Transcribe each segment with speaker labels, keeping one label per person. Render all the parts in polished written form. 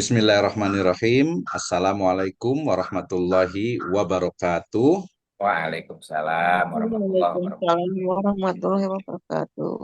Speaker 1: Bismillahirrahmanirrahim. Assalamualaikum warahmatullahi wabarakatuh.
Speaker 2: Waalaikumsalam warahmatullahi wabarakatuh.
Speaker 3: Waalaikumsalam warahmatullahi wabarakatuh.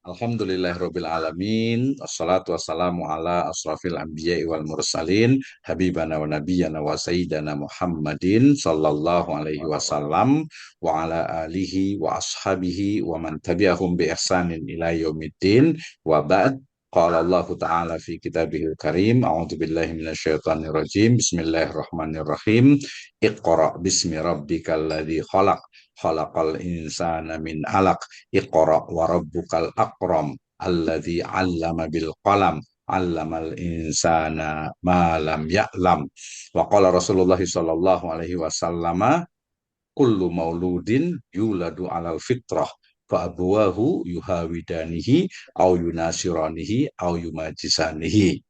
Speaker 1: Alhamdulillahirabbil alamin. Wassalatu wassalamu ala asrafil anbiya'i wal mursalin, habibana wa nabiyyana wa sayyidana Muhammadin sallallahu alaihi wasallam wa ala alihi wa ashabihi wa man tabi'ahum bi ihsanin ila yaumiddin. Wa ba'd. Qala Allah Ta'ala fi kitabihil karim. A'udzu billahi minasyaitonir rajim. Bismillahirrahmanirrahim. Iqra bismi rabbikal ladzi khalaq. Khalaqal insana min 'alaq. Iqra wa rabbukal akram alladzi 'allama bil qalam 'allamal insana ma lam ya'lam. Wa qala Rasulullah sallallahu alaihi wasallam kullu mauludin yuladu 'alal fitrah fa abuwahu yuhawidanihi au yunasiranihi au yumajisanihi.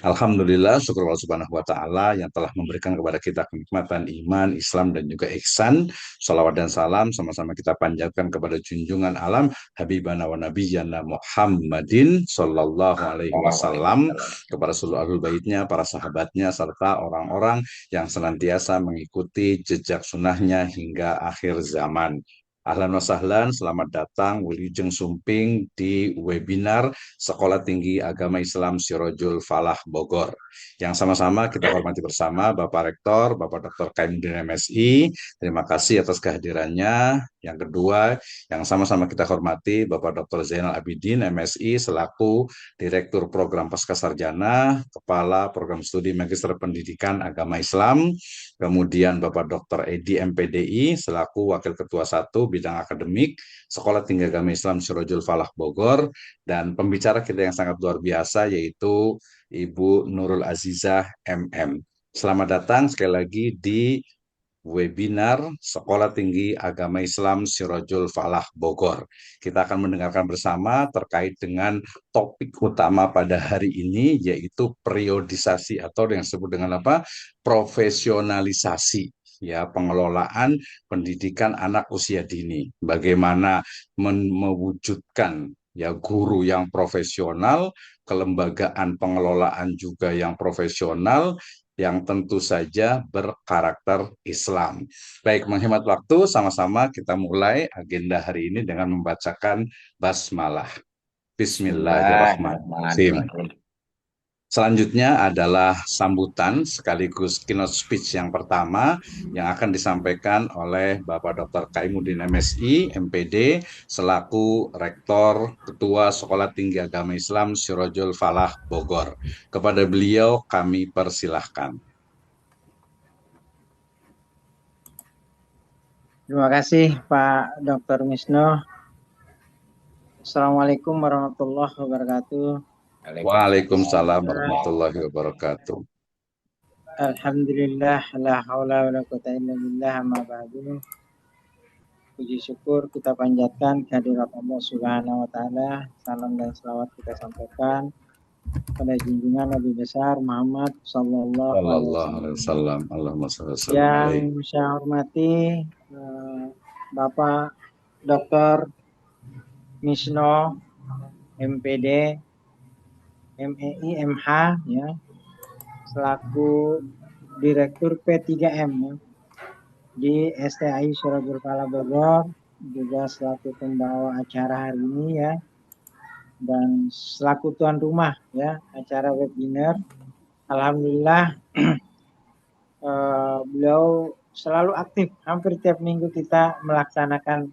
Speaker 1: Alhamdulillah, syukur Allah Subhanahu wa taala yang telah memberikan kepada kita kenikmatan iman, Islam dan juga ihsan. Salawat dan salam sama-sama kita panjatkan kepada junjungan alam Habibana wa Nabiyyana Muhammadin sallallahu alaihi wasallam, kepada seluruh ahlul baitnya, para sahabatnya serta orang-orang yang senantiasa mengikuti jejak sunnahnya hingga akhir zaman. Ahlan wa sahlan, selamat datang Wilujeng Sumping di webinar Sekolah Tinggi Agama Islam Sirojul Falah Bogor. Yang sama-sama kita hormati bersama Bapak Rektor, Bapak Dr. Kaimuddin MSI. Terima kasih atas kehadirannya. Yang kedua, yang sama-sama kita hormati Bapak Dr. Zainal Abidin MSI selaku Direktur Program Pascasarjana, Kepala Program Studi Magister Pendidikan Agama Islam. Kemudian Bapak Dr. Edi MPDI selaku Wakil Ketua 1 Bidang Akademik Sekolah Tinggi Agama Islam Sirojul Falah Bogor, dan pembicara kita yang sangat luar biasa yaitu Ibu Nurul Azizah MM. Selamat datang sekali lagi di webinar Sekolah Tinggi Agama Islam Sirojul Falah Bogor. Kita akan mendengarkan bersama terkait dengan topik utama pada hari ini, yaitu periodisasi atau yang disebut dengan apa? Profesionalisasi, ya, pengelolaan pendidikan anak usia dini. Bagaimana mewujudkan ya guru yang profesional, kelembagaan pengelolaan juga yang profesional, yang tentu saja berkarakter Islam. Baik, menghemat waktu, sama-sama kita mulai agenda hari ini dengan membacakan basmalah. Bismillahirrahmanirrahim.
Speaker 2: Bismillahirrahmanirrahim.
Speaker 1: Selanjutnya adalah sambutan sekaligus keynote speech yang pertama yang akan disampaikan oleh Bapak Dr. Kaimuddin MSI, MPD, selaku Rektor Ketua Sekolah Tinggi Agama Islam Sirojul Falah Bogor. Kepada beliau kami persilahkan.
Speaker 3: Terima kasih Pak Dr. Misno. Assalamualaikum warahmatullahi wabarakatuh.
Speaker 1: Waalaikumsalam warahmatullahi wabarakatuh.
Speaker 3: Alhamdulillah, la haula wala quwata illa billah, amma ba'du. Puji syukur kita panjatkan kehadirat Allah Subhanahu wa taala. Salam dan selawat kita sampaikan pada junjungan Nabi besar Muhammad sallallahu alaihi wasallam.
Speaker 1: Allahumma shalli wa sallim
Speaker 3: Yang
Speaker 1: alaihi.
Speaker 3: saya hormati Bapak Dr. Misno MPD MEI MH ya, selaku Direktur P3M ya, di STAI Sirojul Falah Bogor, juga selaku pembawa acara hari ini ya, dan selaku tuan rumah ya acara webinar. Alhamdulillah beliau selalu aktif, hampir tiap minggu kita melaksanakan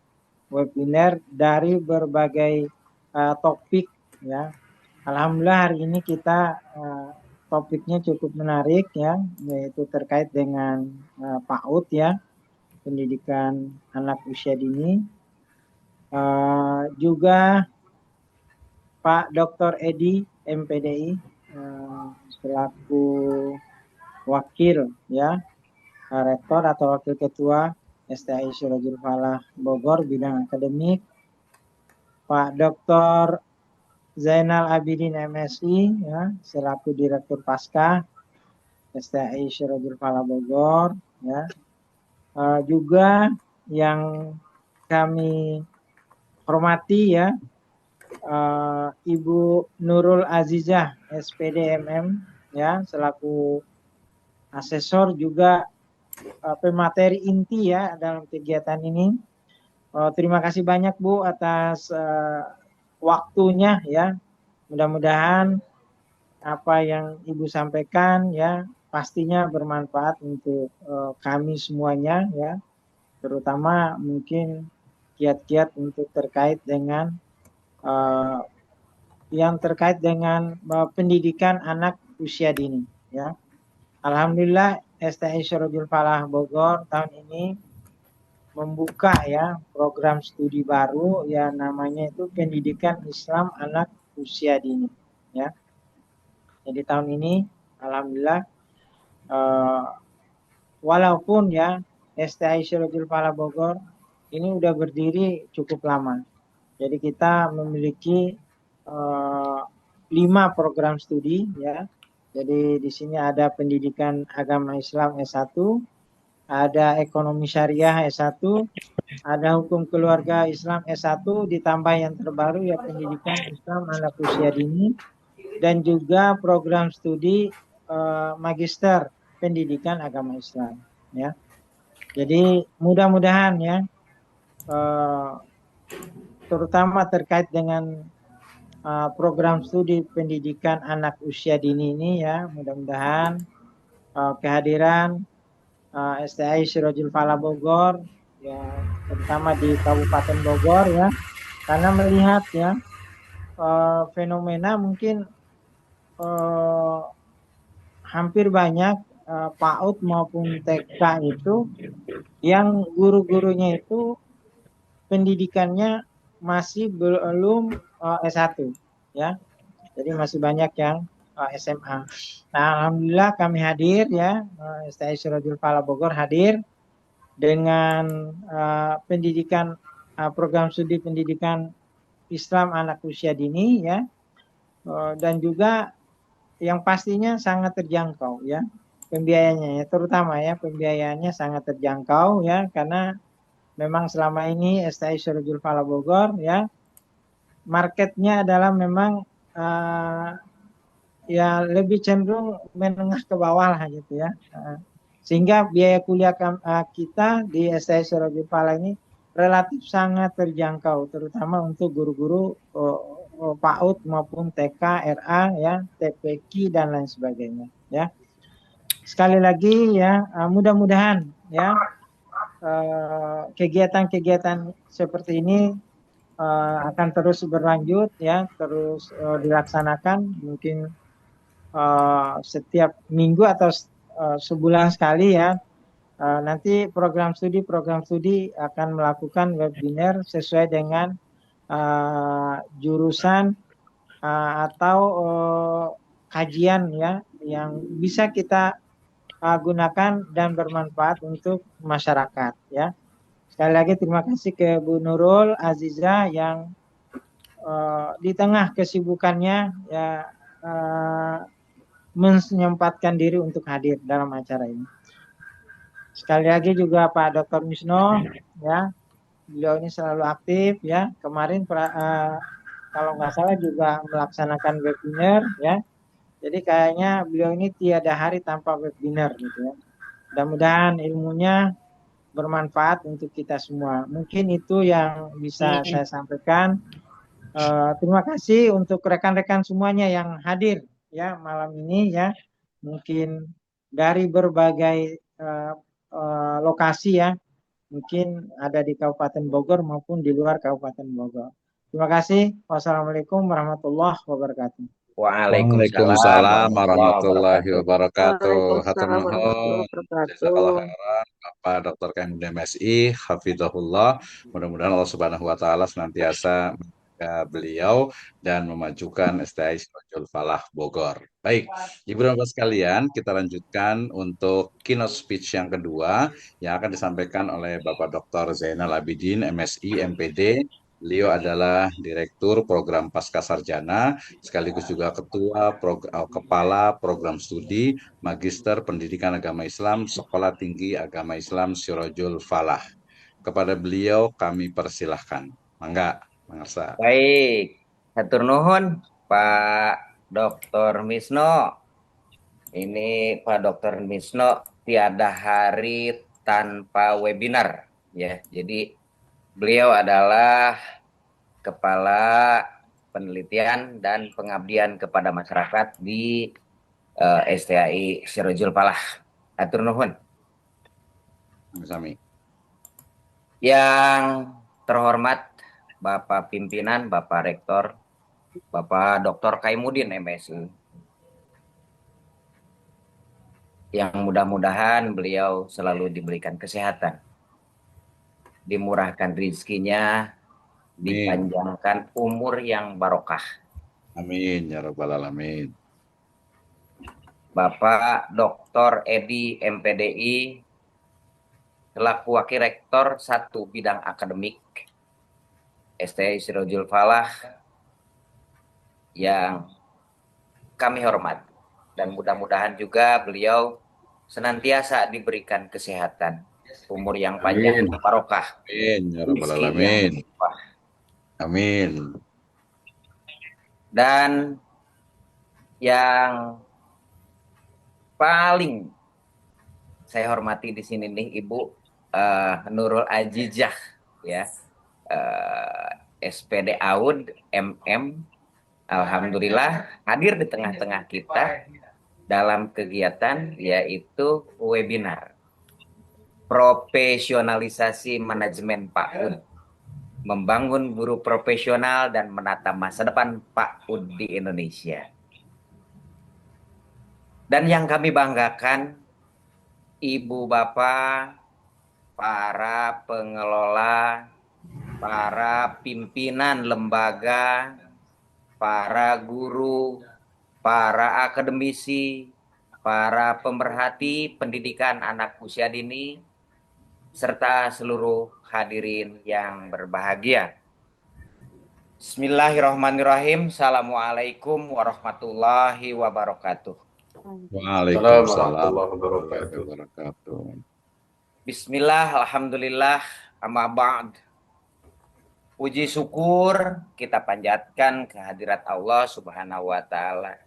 Speaker 3: webinar dari berbagai topik ya. Alhamdulillah hari ini kita topiknya cukup menarik ya, yaitu terkait dengan PAUD ya, pendidikan anak usia dini. Juga Pak Dr. Edi MPDI selaku wakil ya, rektor atau wakil ketua STAI Sirojul Falah Bogor bidang akademik. Pak Dr. Zainal Abidin MSI ya, selaku Direktur Pasca STAI Sirojul Falah Bogor ya. Juga yang kami hormati ya, Ibu Nurul Azizah SPD MM ya selaku asesor juga pemateri inti ya dalam kegiatan ini. Terima kasih banyak Bu atas waktunya ya. Mudah-mudahan apa yang Ibu sampaikan ya pastinya bermanfaat untuk kami semuanya ya, terutama mungkin kiat-kiat untuk terkait dengan uh, yang terkait dengan pendidikan anak usia dini ya. Alhamdulillah STI Syarojul Falah Bogor tahun ini membuka ya program studi baru ya namanya itu Pendidikan Islam Anak Usia Dini ya. Jadi tahun ini alhamdulillah walaupun ya STI Syarojul Falah Bogor ini udah berdiri cukup lama. Jadi kita memiliki 5 program studi ya. Jadi di sini ada pendidikan agama Islam S1, ada ekonomi syariah S1, ada hukum keluarga Islam S1, ditambah yang terbaru ya pendidikan Islam anak usia dini, dan juga program studi magister pendidikan agama Islam ya. Jadi mudah-mudahan ya terutama terkait dengan program studi pendidikan anak usia dini ini ya, mudah-mudahan kehadiran STI Syarojul Falah Bogor ya, terutama di Kabupaten Bogor ya, karena melihat ya fenomena mungkin hampir banyak PAUD maupun TK itu yang guru-gurunya itu pendidikannya masih belum S1 ya. Jadi masih banyak yang SMA. Nah, alhamdulillah kami hadir ya, STI Syarojul Falah Bogor hadir dengan pendidikan program studi pendidikan Islam anak usia dini ya, dan juga yang pastinya sangat terjangkau ya pembiayaannya ya, terutama ya pembiayaannya sangat terjangkau ya, karena memang selama ini STI Syarojul Falah Bogor ya marketnya adalah memang ya lebih cenderung menengah ke bawah lah gitu ya. Sehingga biaya kuliah kita di STI Syarojul Falah ini relatif sangat terjangkau, terutama untuk guru-guru PAUD maupun TK, RA ya, TPQ dan lain sebagainya ya. Sekali lagi ya, mudah-mudahan ya kegiatan-kegiatan seperti ini akan terus berlanjut ya, terus dilaksanakan mungkin setiap minggu atau sebulan sekali ya. Nanti program studi akan melakukan webinar sesuai dengan jurusan atau kajian ya yang bisa kita gunakan dan bermanfaat untuk masyarakat ya. Sekali lagi terima kasih ke Bu Nurul Aziza yang di tengah kesibukannya ya menyempatkan diri untuk hadir dalam acara ini. Sekali lagi juga Pak Dr. Misno ya, beliau ini selalu aktif ya. Kemarin kalau nggak salah juga melaksanakan webinar ya. Jadi kayaknya beliau ini tiada hari tanpa webinar gitu ya. Mudah-mudahan ilmunya bermanfaat untuk kita semua. Mungkin itu yang bisa saya sampaikan. Terima kasih untuk rekan-rekan semuanya yang hadir ya malam ini ya. Mungkin dari berbagai lokasi ya. Mungkin ada di Kabupaten Bogor maupun di luar Kabupaten Bogor. Terima kasih. Wassalamualaikum warahmatullahi wabarakatuh.
Speaker 1: Waalaikumsalam warahmatullahi wabarakatuh. Hatur
Speaker 4: Waalaikumsalam
Speaker 1: nuhun.
Speaker 4: warahmatullahi wabarakatuh.
Speaker 1: Jazakallah khairan Bapak Dr. KM MSI Hafizahullah. Mudah-mudahan Allah Subhanahu wa taala senantiasa menjaga beliau dan memajukan STI Syarojul Falah Bogor. Baik, Ibu dan Bapak sekalian, kita lanjutkan untuk keynote speech yang kedua yang akan disampaikan oleh Bapak Dr. Zainal Abidin MSI MPD. Beliau adalah Direktur Program Pascasarjana, sekaligus juga Kepala Program Studi Magister Pendidikan Agama Islam Sekolah Tinggi Agama Islam Syarojul Falah. Kepada beliau kami persilahkan. Mangga, Mangarsa.
Speaker 2: Baik, hatur nuhun Pak Dr. Misno. Ini Pak Dr. Misno, tiada hari tanpa webinar ya. Jadi beliau adalah Kepala Penelitian dan Pengabdian kepada Masyarakat di STAI Sirojul Falah. Atur nuhun.
Speaker 1: Sami.
Speaker 2: Yang terhormat Bapak Pimpinan, Bapak Rektor, Bapak Dr. Kaimudin MSI, yang mudah-mudahan beliau selalu diberikan kesehatan, dimurahkan rezekinya, dipanjangkan umur yang barokah.
Speaker 1: Amin ya rabbal alamin.
Speaker 2: Bapak Dr. Edi MPDI selaku Wakil Rektor 1 Bidang Akademik STI Sirojul Falah yang kami hormati, dan mudah-mudahan juga beliau senantiasa diberikan kesehatan, umur yang panjang,
Speaker 1: Amin.
Speaker 2: barokah,
Speaker 1: Amin ya rabbal
Speaker 2: rezeki yang
Speaker 1: alamin.
Speaker 2: berlimpah.
Speaker 1: Amin.
Speaker 2: Dan yang paling saya hormati di sini nih Ibu Nurul Azizah ya, SPD AUD MM, alhamdulillah hadir di tengah-tengah kita dalam kegiatan yaitu webinar profesionalisasi manajemen PAUD, membangun guru profesional dan menata masa depan PAUD di Indonesia. Dan yang kami banggakan, Ibu Bapak, para pengelola, para pimpinan lembaga, para guru, para akademisi, para pemerhati pendidikan anak usia dini, serta seluruh hadirin yang berbahagia. Bismillahirrahmanirrahim. Assalamualaikum warahmatullahi wabarakatuh.
Speaker 1: Waalaikumsalam warahmatullahi wabarakatuh.
Speaker 2: Bismillah, alhamdulillah, amma ba'd. Puji syukur kita panjatkan kehadirat Allah Subhanahu wa Ta'ala,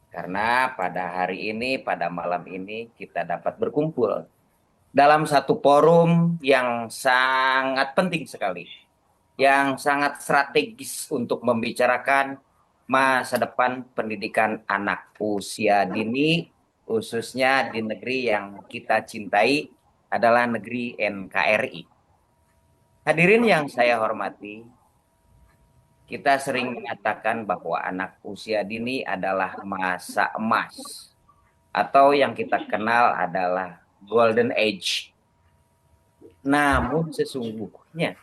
Speaker 2: karena pada hari ini, pada malam ini, kita dapat berkumpul dalam satu forum yang sangat penting sekali, yang sangat strategis untuk membicarakan masa depan pendidikan anak usia dini, khususnya di negeri yang kita cintai adalah negeri NKRI. Hadirin yang saya hormati, kita sering mengatakan bahwa anak usia dini adalah masa emas, atau yang kita kenal adalah golden age. Namun sesungguhnya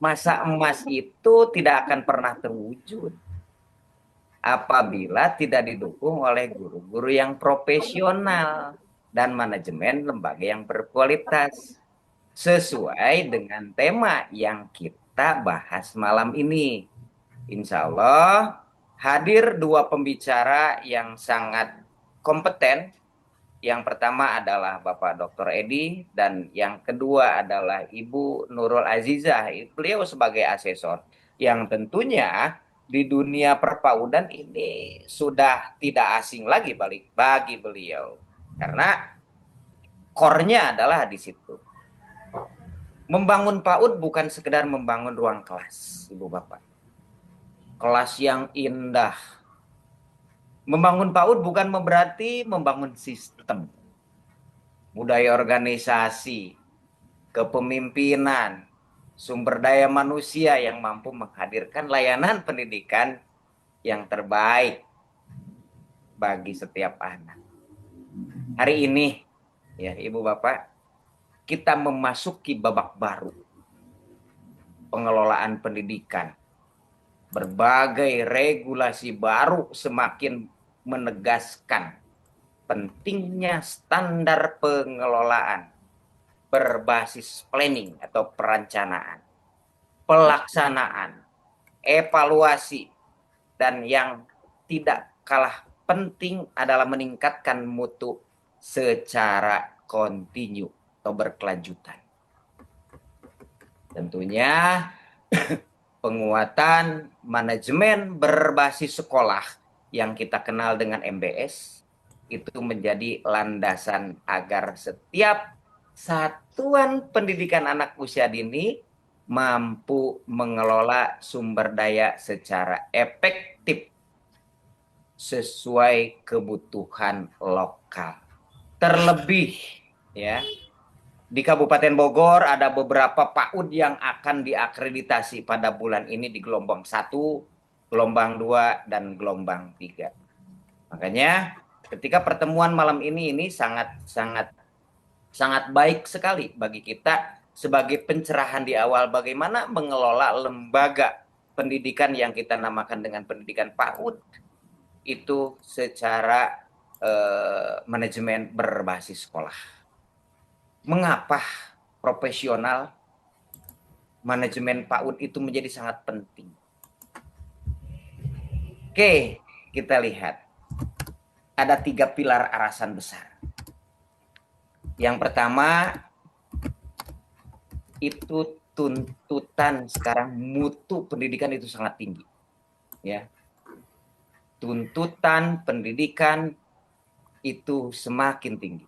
Speaker 2: masa emas itu tidak akan pernah terwujud apabila tidak didukung oleh guru-guru yang profesional dan manajemen lembaga yang berkualitas, sesuai dengan tema yang kita bahas malam ini. Insya Allah hadir dua pembicara yang sangat kompeten. Yang pertama adalah Bapak Dr. Edi, dan yang kedua adalah Ibu Nurul Azizah. Beliau sebagai asesor yang tentunya di dunia perpaudan ini sudah tidak asing lagi bagi beliau, karena core-nya adalah di situ. Membangun PAUD bukan sekedar membangun ruang kelas, Ibu Bapak. Kelas yang indah. Membangun PAUD bukan berarti membangun sistem. Budaya organisasi, kepemimpinan, sumber daya manusia yang mampu menghadirkan layanan pendidikan yang terbaik bagi setiap anak. Hari ini, ya Ibu Bapak, kita memasuki babak baru pengelolaan pendidikan. Berbagai regulasi baru semakin menegaskan pentingnya standar pengelolaan berbasis planning atau perencanaan, pelaksanaan, evaluasi, dan yang tidak kalah penting adalah meningkatkan mutu secara kontinu atau berkelanjutan. Tentunya penguatan manajemen berbasis sekolah yang kita kenal dengan MBS, itu menjadi landasan agar setiap satuan pendidikan anak usia dini mampu mengelola sumber daya secara efektif sesuai kebutuhan lokal. Terlebih ya, di Kabupaten Bogor ada beberapa PAUD yang akan diakreditasi pada bulan ini di gelombang 1, gelombang 2, dan gelombang 3. Makanya ketika pertemuan malam ini sangat baik sekali bagi kita sebagai pencerahan di awal bagaimana mengelola lembaga pendidikan yang kita namakan dengan pendidikan PAUD itu secara manajemen berbasis sekolah. Mengapa profesional manajemen PAUD itu menjadi sangat penting? Oke, kita lihat. Ada 3 pilar arasan besar. Yang pertama, itu tuntutan sekarang mutu pendidikan itu sangat tinggi. Ya. Tuntutan pendidikan itu semakin tinggi.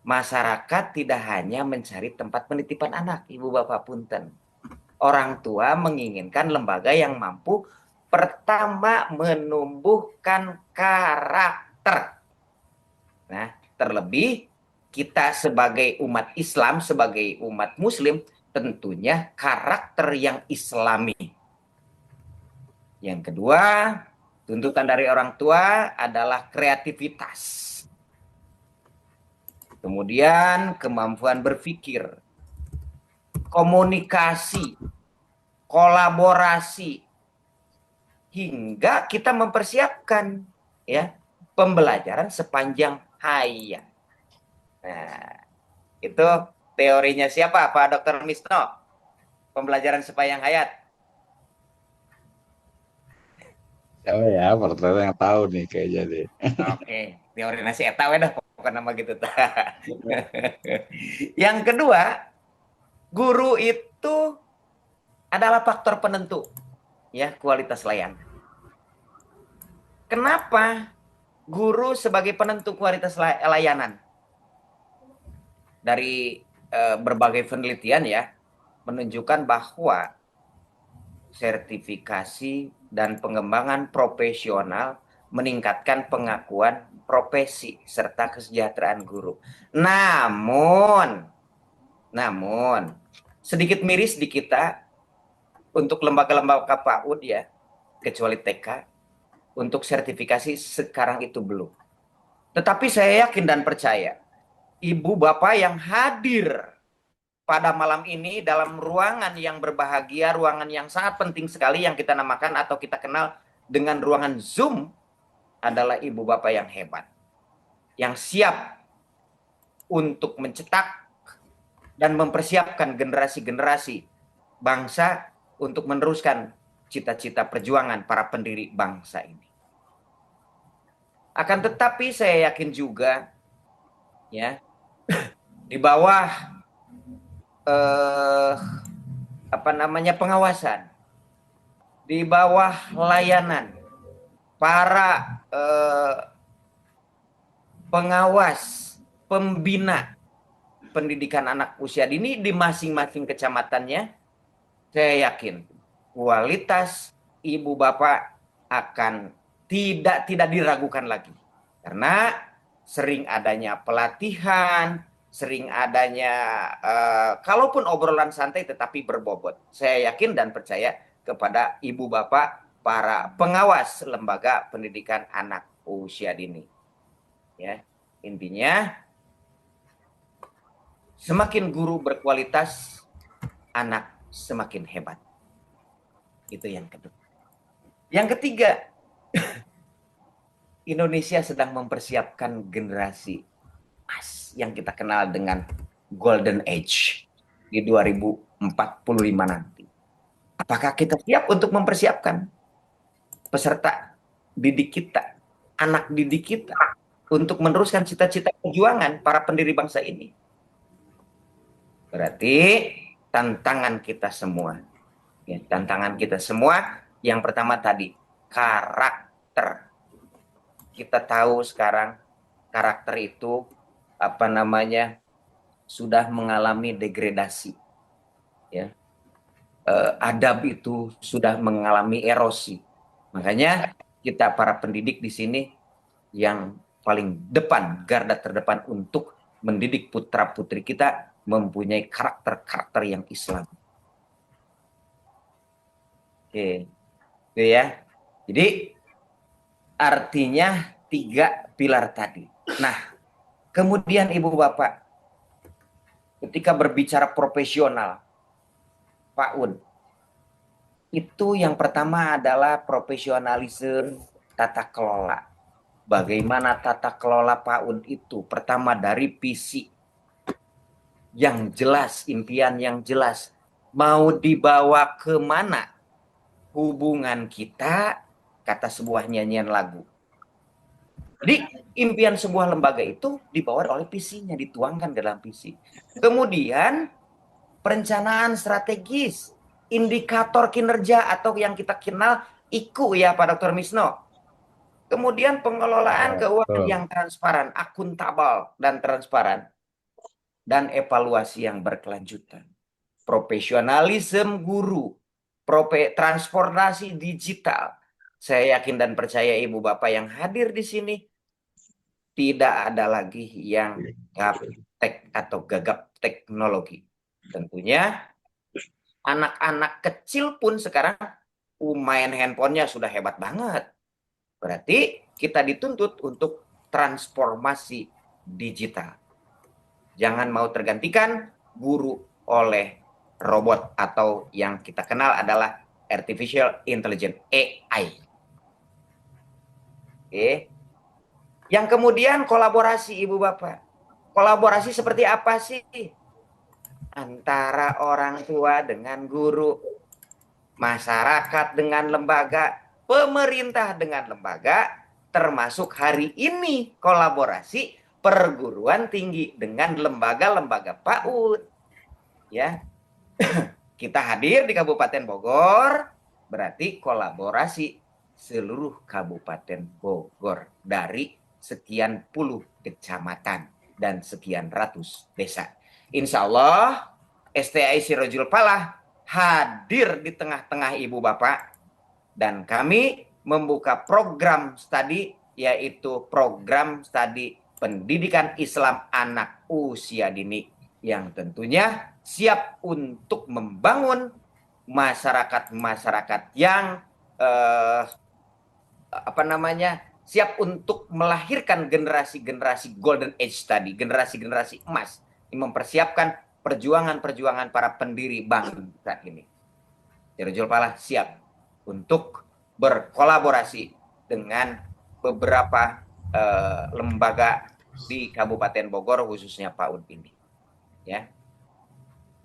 Speaker 2: Masyarakat tidak hanya mencari tempat penitipan anak, Ibu Bapak punten. Orang tua menginginkan lembaga yang mampu pertama menumbuhkan karakter. Nah, terlebih kita sebagai umat Islam, sebagai umat Muslim, tentunya karakter yang Islami. Yang kedua, tuntutan dari orang tua adalah kreativitas. Kemudian kemampuan berpikir, komunikasi, kolaborasi, hingga kita mempersiapkan ya pembelajaran sepanjang hayat. Nah, itu teorinya siapa, Pak Dr. Misno? Pembelajaran sepanjang hayat.
Speaker 1: Oh ya, pertama yang tahu nih kayaknya deh.
Speaker 2: Oke, teori nasi eta we dah pokoknya nama gitu. Yang kedua, guru itu adalah faktor penentu ya kualitas layanan. Kenapa guru sebagai penentu kualitas layanan? Dari berbagai penelitian ya menunjukkan bahwa sertifikasi dan pengembangan profesional meningkatkan pengakuan profesi serta kesejahteraan guru. Namun sedikit miris di kita untuk lembaga-lembaga PAUD ya, kecuali TK, untuk sertifikasi sekarang itu belum. Tetapi saya yakin dan percaya, ibu bapak yang hadir pada malam ini dalam ruangan yang berbahagia, ruangan yang sangat penting sekali yang kita namakan atau kita kenal dengan ruangan Zoom adalah ibu bapak yang hebat. Yang siap untuk mencetak dan mempersiapkan generasi-generasi bangsa untuk meneruskan cita-cita perjuangan para pendiri bangsa ini. Akan tetapi saya yakin juga ya di bawah pengawasan, di bawah layanan para pengawas, pembina pendidikan anak usia dini di masing-masing kecamatannya, saya yakin kualitas ibu bapak akan tidak diragukan lagi. Karena sering adanya pelatihan, sering adanya kalaupun obrolan santai tetapi berbobot. Saya yakin dan percaya kepada ibu bapak para pengawas lembaga pendidikan anak usia dini. Ya, intinya semakin guru berkualitas, anak semakin hebat. Itu yang kedua. Yang ketiga, Indonesia sedang mempersiapkan generasi emas yang kita kenal dengan Golden Age di 2045 nanti. Apakah kita siap untuk mempersiapkan peserta didik kita, anak didik kita, untuk meneruskan cita-cita perjuangan para pendiri bangsa ini? Berarti tantangan kita semua. Ya, tantangan kita semua yang pertama tadi, karakter. kita tahu sekarang karakter itu sudah mengalami degradasi, ya. Adab itu sudah mengalami erosi. Makanya kita para pendidik di sini yang paling depan, garda terdepan untuk mendidik putra putri kita mempunyai karakter-karakter yang Islam. Oke, itu ya. Jadi artinya 3 pilar tadi. Nah, kemudian Ibu Bapak, ketika berbicara profesional, PAUD, itu yang pertama adalah profesionalisme tata kelola. Bagaimana tata kelola PAUD itu? Pertama dari visi yang jelas, impian yang jelas. Mau dibawa ke mana hubungan kita, kata sebuah nyanyian lagu. Jadi impian sebuah lembaga itu dibawa oleh visinya, dituangkan dalam visi. Kemudian perencanaan strategis, indikator kinerja atau yang kita kenal IKU ya Pak Dr. Misno. Kemudian pengelolaan keuangan yang transparan, akuntabel dan transparan. Dan evaluasi yang berkelanjutan. Profesionalisme guru, transformasi digital. Saya yakin dan percaya Ibu Bapak yang hadir di sini tidak ada lagi yang gaptek atau gagap teknologi. Tentunya anak-anak kecil pun sekarang main handphonenya sudah hebat banget. Berarti kita dituntut untuk transformasi digital. Jangan mau tergantikan guru oleh robot atau yang kita kenal adalah artificial intelligence, AI. Oke. Yang kemudian kolaborasi Ibu Bapak. Kolaborasi seperti apa sih? Antara orang tua dengan guru, masyarakat dengan lembaga, pemerintah dengan lembaga, termasuk hari ini kolaborasi perguruan tinggi dengan lembaga-lembaga PAUD. Ya. Kita hadir di Kabupaten Bogor, berarti kolaborasi seluruh Kabupaten Bogor dari sekian puluh kecamatan dan sekian ratus desa. Insya Allah STI Sirojul Falah hadir di tengah-tengah Ibu Bapak dan kami membuka program studi, yaitu program studi pendidikan Islam anak usia dini yang tentunya siap untuk membangun masyarakat-masyarakat yang siap untuk melahirkan generasi-generasi golden age tadi, generasi-generasi emas yang mempersiapkan perjuangan-perjuangan para pendiri bangsa ini. Sirojul Falah siap untuk berkolaborasi dengan beberapa lembaga di Kabupaten Bogor, khususnya PAUD ini. Ya.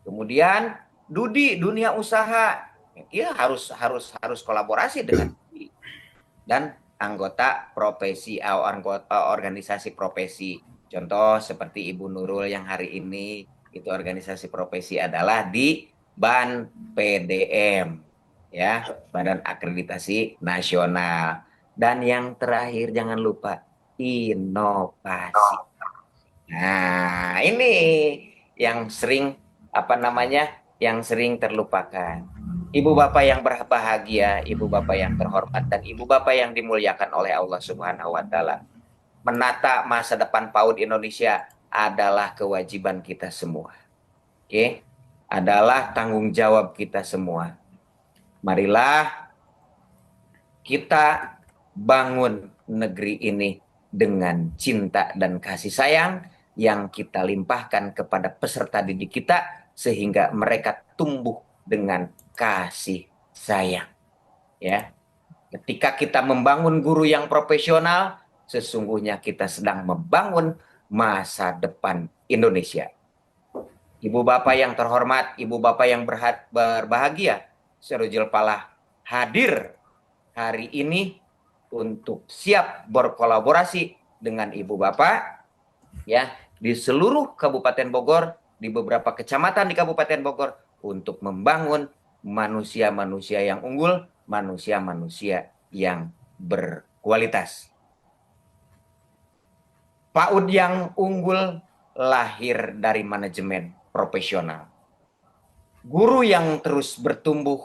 Speaker 2: Kemudian dunia usaha, ya harus kolaborasi dengan dan anggota profesi, organisasi profesi. Contoh seperti Ibu Nurul yang hari ini itu organisasi profesi adalah di BAN PDM, ya, Badan Akreditasi Nasional. Dan yang terakhir jangan lupa inovasi. Nah, ini yang sering yang sering terlupakan. Ibu Bapak yang berbahagia, Ibu Bapak yang terhormat, dan Ibu Bapak yang dimuliakan oleh Allah Subhanahu wa Ta'ala. Menata masa depan PAUD Indonesia adalah kewajiban kita semua. Oke? Adalah tanggung jawab kita semua. Marilah kita bangun negeri ini dengan cinta dan kasih sayang yang kita limpahkan kepada peserta didik kita sehingga mereka tumbuh dengan kasih sayang. Ya. Ketika kita membangun guru yang profesional, sesungguhnya kita sedang membangun masa depan Indonesia. Ibu Bapak yang terhormat, Ibu Bapak yang berbahagia, Sirojul Falah hadir hari ini untuk siap berkolaborasi dengan Ibu Bapak ya di seluruh Kabupaten Bogor, di beberapa kecamatan di Kabupaten Bogor untuk membangun manusia-manusia yang unggul, manusia-manusia yang berkualitas. PAUD yang unggul lahir dari manajemen profesional, guru yang terus bertumbuh,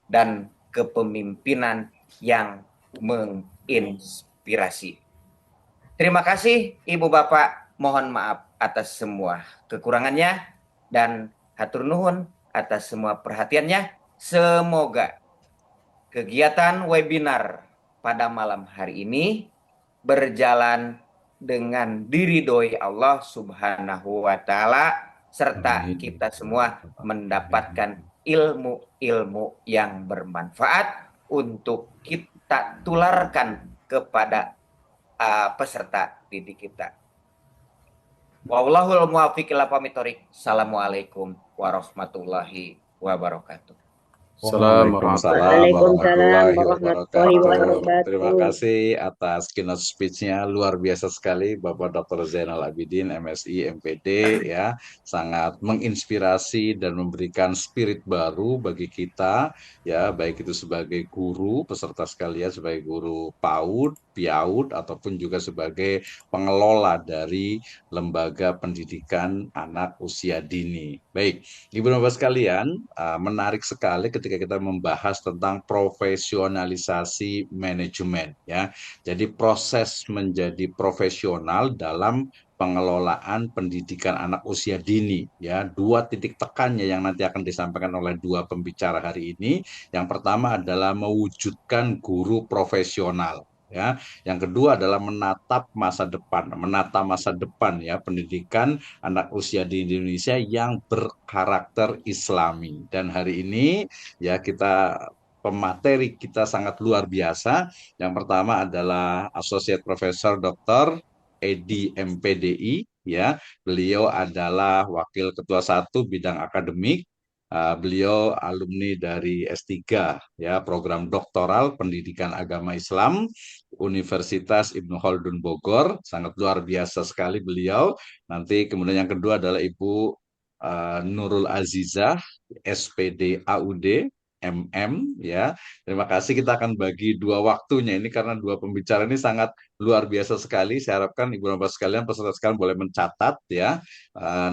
Speaker 2: dan kepemimpinan yang menginspirasi. Terima kasih Ibu Bapak, mohon maaf atas semua kekurangannya dan hatur nuhun atas semua perhatiannya. Semoga kegiatan webinar pada malam hari ini berjalan dengan diridhoi Allah Subhanahu wa taala serta
Speaker 1: Amin.
Speaker 2: kita semua mendapatkan ilmu-ilmu yang bermanfaat untuk kita tularkan kepada peserta didik kita. Wallahul muwaffiq ila aqwamit thoriq. Assalamualaikum warahmatullahi wabarakatuh.
Speaker 1: Waalaikumsalam
Speaker 4: Waalaikumsalam
Speaker 1: warahmatullahi
Speaker 4: warahmatullahi
Speaker 1: wabarakatuh. Terima
Speaker 4: wabarakatuh.
Speaker 1: kasih atas keynote speech-nya, luar biasa sekali Bapak Dr. Zainal Abidin, MSI, MPD, ya, sangat menginspirasi dan memberikan spirit baru bagi kita, ya, baik itu sebagai guru, peserta sekalian sebagai guru PAUD, PIAUD, ataupun juga sebagai pengelola dari lembaga pendidikan anak usia dini. Baik, Ibu Bapak sekalian, menarik sekali ketika kita membahas tentang profesionalisasi manajemen, ya. Jadi proses menjadi profesional dalam pengelolaan pendidikan anak usia dini, ya. Dua titik tekannya yang nanti akan disampaikan oleh dua pembicara hari ini. Yang pertama adalah mewujudkan guru profesional, ya. Yang kedua adalah menata masa depan, ya, pendidikan anak usia di Indonesia yang berkarakter Islami. Dan hari ini, ya, pemateri kita sangat luar biasa. Yang pertama adalah Associate Professor Dr. Edi MPDI, ya. Beliau adalah Wakil Ketua 1 bidang akademik. Beliau alumni dari S3, ya, program doktoral pendidikan agama Islam Universitas Ibnu Khaldun Bogor. Sangat luar biasa sekali beliau. Nanti kemudian yang kedua adalah Ibu Nurul Azizah, SPD AUD MM, ya. Terima kasih, kita akan bagi dua waktunya ini karena dua pembicara ini sangat luar biasa sekali. Saya harapkan Ibu Bapak sekalian, peserta sekalian boleh mencatat, ya,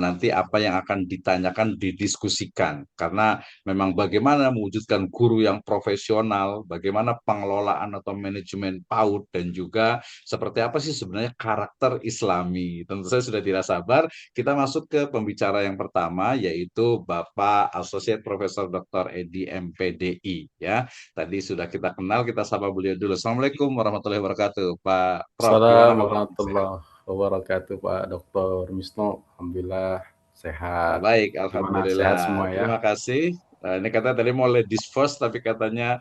Speaker 1: nanti apa yang akan ditanyakan didiskusikan, karena memang bagaimana mewujudkan guru yang profesional, bagaimana pengelolaan atau manajemen PAUD, dan juga seperti apa sih sebenarnya karakter Islami. Tentu saya sudah tidak sabar kita masuk ke pembicara yang pertama, yaitu Bapak Associate Profesor Dr. Edi MPDI, ya. Tadi sudah kita kenal, kita sapa beliau dulu. Assalamualaikum warahmatullahi wabarakatuh, Pak Prof. Gimana
Speaker 5: Assalamualaikum
Speaker 1: kabar?
Speaker 5: warahmatullahi wabarakatuh, Pak Dr. Misno. Alhamdulillah sehat.
Speaker 1: Baik,
Speaker 5: Gimana,
Speaker 1: alhamdulillah.
Speaker 5: sehat semua ya?
Speaker 1: Terima kasih. Ini katanya tadi mau ladies first, tapi katanya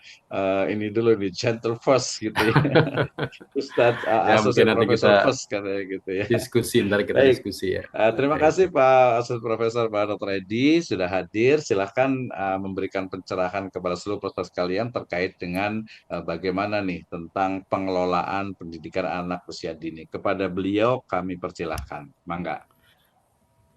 Speaker 1: ini dulu nih, gentle first gitu ya. Ustadz
Speaker 5: Ya, mungkin
Speaker 1: Associate
Speaker 5: nanti
Speaker 1: Professor
Speaker 5: kita
Speaker 1: first katanya gitu ya.
Speaker 5: diskusi, ntar kita
Speaker 1: Baik,
Speaker 5: diskusi ya.
Speaker 1: terima
Speaker 5: Terkait
Speaker 1: kasih Pak Associate Profesor Pak Dr. Edi sudah hadir. Silahkan memberikan pencerahan kepada seluruh peserta sekalian terkait dengan bagaimana nih tentang pengelolaan pendidikan anak usia dini. Kepada beliau kami persilahkan. Mangga.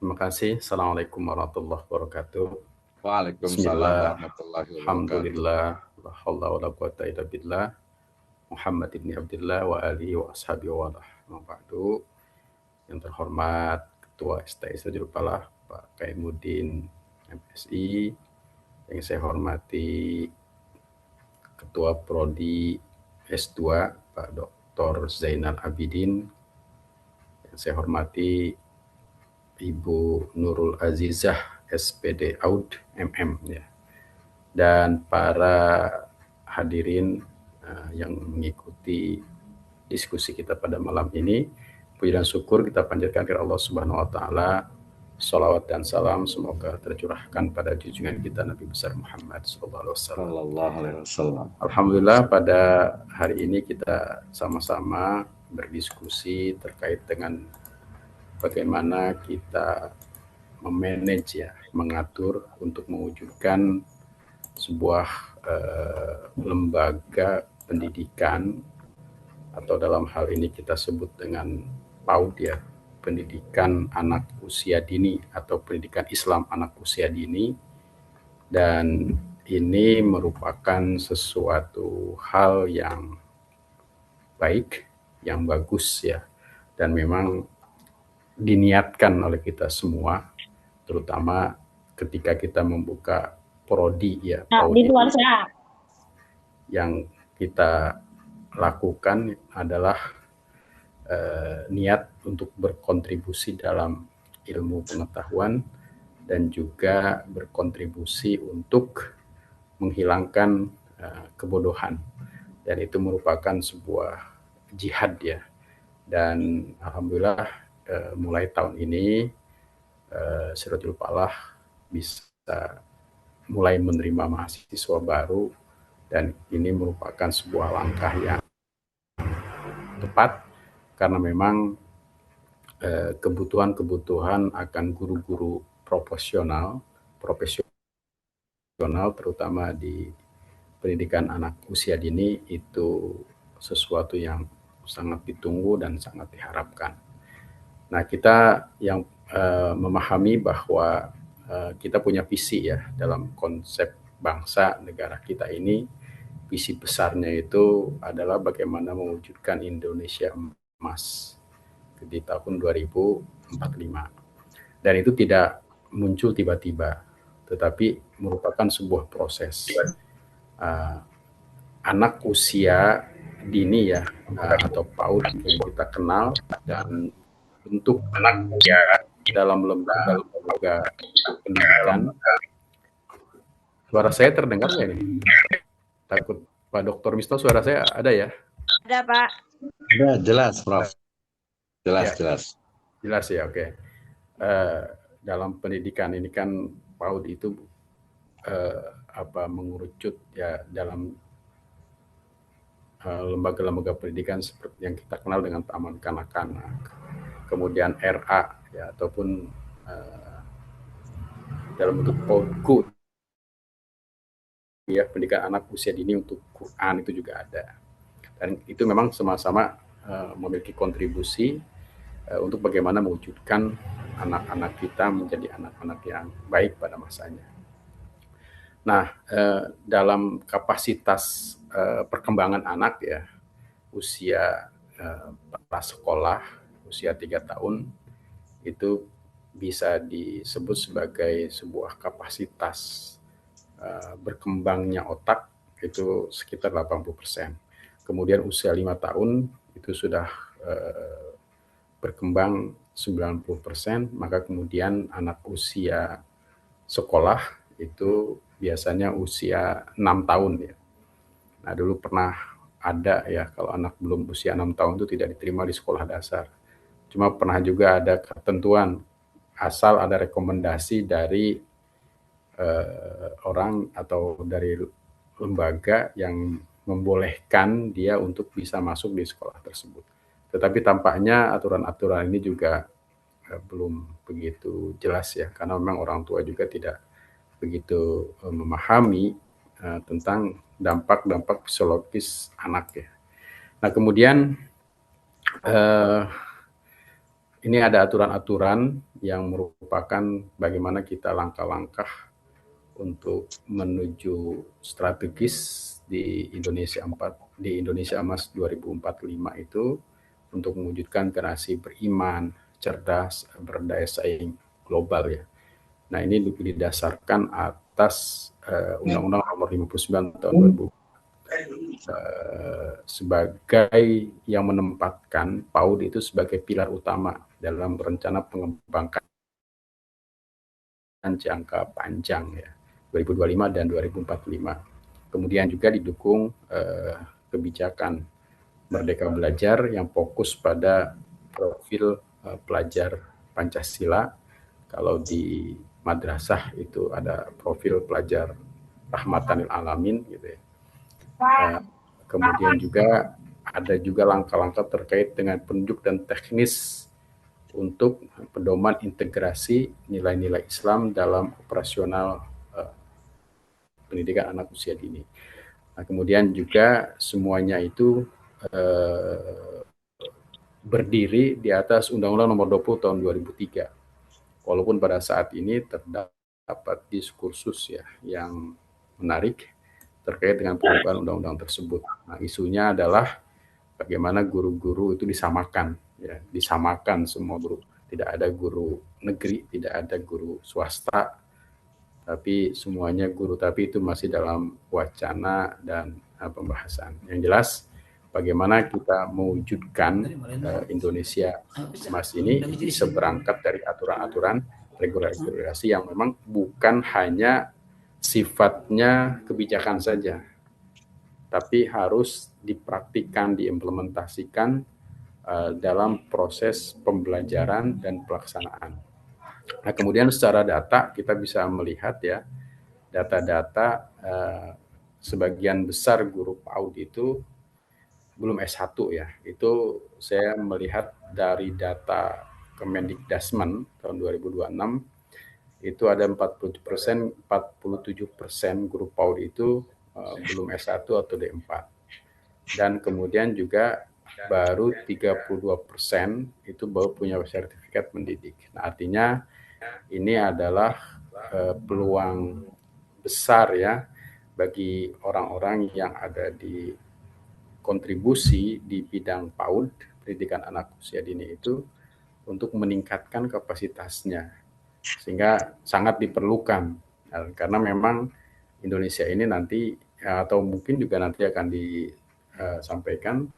Speaker 5: Terima kasih. Assalamualaikum warahmatullahi wabarakatuh.
Speaker 1: Waalaikumsalam
Speaker 5: Bismillah.
Speaker 1: warahmatullahi wabarakatuh.
Speaker 5: Alhamdulillah. La haula wa la quwata illa billah. Muhammad ibn Abdullah wa alihi wa ashabihi wa ba'du. Yang terhormat Ketua STI Sajul Palah Pak Kaimuddin MSI, yang saya hormati Ketua Prodi S2 Pak Dr. Zainal Abidin, yang saya hormati Ibu Nurul Azizah SPD AUD MM, ya, dan para hadirin yang mengikuti diskusi kita pada malam ini. Puji dan syukur kita panjatkan kepada Allah Subhanahu wa taala. Salawat dan salam semoga tercurahkan pada junjungan kita Nabi besar Muhammad sallallahu alaihi wasallam. Alhamdulillah pada hari ini kita sama-sama berdiskusi terkait dengan bagaimana kita memanage, ya, mengatur untuk mewujudkan sebuah lembaga pendidikan, atau dalam hal ini kita sebut dengan PAUD, ya, pendidikan anak usia dini atau pendidikan Islam anak usia dini. Dan ini merupakan sesuatu hal yang baik, yang bagus, ya, dan memang diniatkan oleh kita semua, terutama ketika kita membuka prodi ya,
Speaker 4: di luar sana.
Speaker 5: Yang kita lakukan adalah niat untuk berkontribusi dalam ilmu pengetahuan dan juga berkontribusi untuk menghilangkan kebodohan, dan itu merupakan sebuah jihad ya. Dan alhamdulillah mulai tahun ini Siratul Falah bisa mulai menerima mahasiswa baru, dan ini merupakan sebuah langkah yang tepat karena memang kebutuhan akan guru-guru profesional terutama di pendidikan anak usia dini itu sesuatu yang sangat ditunggu dan sangat diharapkan. Nah, kita yang memahami bahwa kita punya visi ya dalam konsep bangsa negara kita ini. Visi besarnya itu adalah bagaimana mewujudkan Indonesia emas di tahun 2045. Dan itu tidak muncul tiba-tiba, tetapi merupakan sebuah proses. Anak usia dini ya, atau PAUD yang kita kenal, dan untuk anak usia dalam lembaga pendidikan. Suara saya terdengar nggak ini? Takut Pak Dr. Misto, suara saya ada ya?
Speaker 4: Ada, Pak.
Speaker 1: Ya, jelas, Prof. Jelas,
Speaker 5: Ya,
Speaker 1: jelas.
Speaker 5: Jelas ya, oke. Dalam pendidikan ini kan PAUD itu mengerucut ya dalam lembaga-lembaga pendidikan seperti yang kita kenal dengan taman kanak-kanak, kemudian RA ya, ataupun dalam bentuk PAUD ya, pendidikan anak usia dini untuk Quran itu juga ada. Dan itu memang sama-sama memiliki kontribusi untuk bagaimana mewujudkan anak-anak kita menjadi anak-anak yang baik pada masanya. Nah, dalam kapasitas perkembangan anak ya, usia prasekolah, usia 3 tahun, itu bisa disebut sebagai sebuah kapasitas berkembangnya otak itu sekitar 80%. Kemudian usia 5 tahun itu sudah berkembang 90%, maka kemudian anak usia sekolah itu biasanya usia 6 tahun ya. Nah, dulu pernah ada ya, kalau anak belum usia 6 tahun itu tidak diterima di sekolah dasar. Cuma pernah juga ada ketentuan, asal ada rekomendasi dari orang atau dari lembaga yang membolehkan dia untuk bisa masuk di sekolah tersebut. Tetapi tampaknya aturan-aturan ini juga belum begitu jelas ya, karena memang orang tua juga tidak begitu memahami tentang dampak-dampak psikologis anak ya. Nah, kemudian ini ada aturan-aturan yang merupakan bagaimana kita langkah-langkah untuk menuju strategis di Indonesia Emas 2045 itu untuk mewujudkan generasi beriman, cerdas, berdaya saing global ya. Nah, ini didasarkan atas Undang-Undang Nomor 59 tahun 2000 sebagai yang menempatkan PAUD itu sebagai pilar utama dalam rencana pengembangan jangka panjang ya, 2025 dan 2045. Kemudian juga didukung kebijakan Merdeka Belajar yang fokus pada profil pelajar Pancasila. Kalau di madrasah itu ada profil pelajar Rahmatan lil Alamin gitu ya. Kemudian juga ada juga langkah-langkah terkait dengan penunjuk dan teknis untuk pedoman integrasi nilai-nilai Islam dalam operasional pendidikan anak usia dini. Nah, kemudian juga semuanya itu berdiri di atas Undang-Undang Nomor 20 tahun 2003. Walaupun pada saat ini terdapat diskursus ya yang menarik terkait dengan perubahan undang-undang tersebut. Nah, isunya adalah bagaimana guru-guru itu disamakan ya, disamakan semua guru. Tidak ada guru negeri, tidak ada guru swasta, tapi semuanya guru, tapi itu masih dalam wacana dan pembahasan. Yang jelas, bagaimana kita mewujudkan Indonesia Emas ini bisa berangkat dari aturan-aturan regulasi yang memang bukan hanya sifatnya kebijakan saja, tapi harus dipraktikkan, diimplementasikan dalam proses pembelajaran dan pelaksanaan. Nah, kemudian secara data kita bisa melihat ya, data-data sebagian besar guru PAUD itu belum S1 ya. Itu saya melihat dari data Kemendikdasmen tahun 2026, itu ada 47% guru PAUD itu belum S1 atau D4. Dan kemudian juga baru 32% itu baru punya sertifikat mendidik. Nah, artinya ini adalah peluang besar ya bagi orang-orang yang ada di kontribusi di bidang PAUD, pendidikan anak usia dini itu, untuk meningkatkan kapasitasnya, sehingga sangat diperlukan karena memang Indonesia ini nanti atau mungkin juga nanti akan disampaikan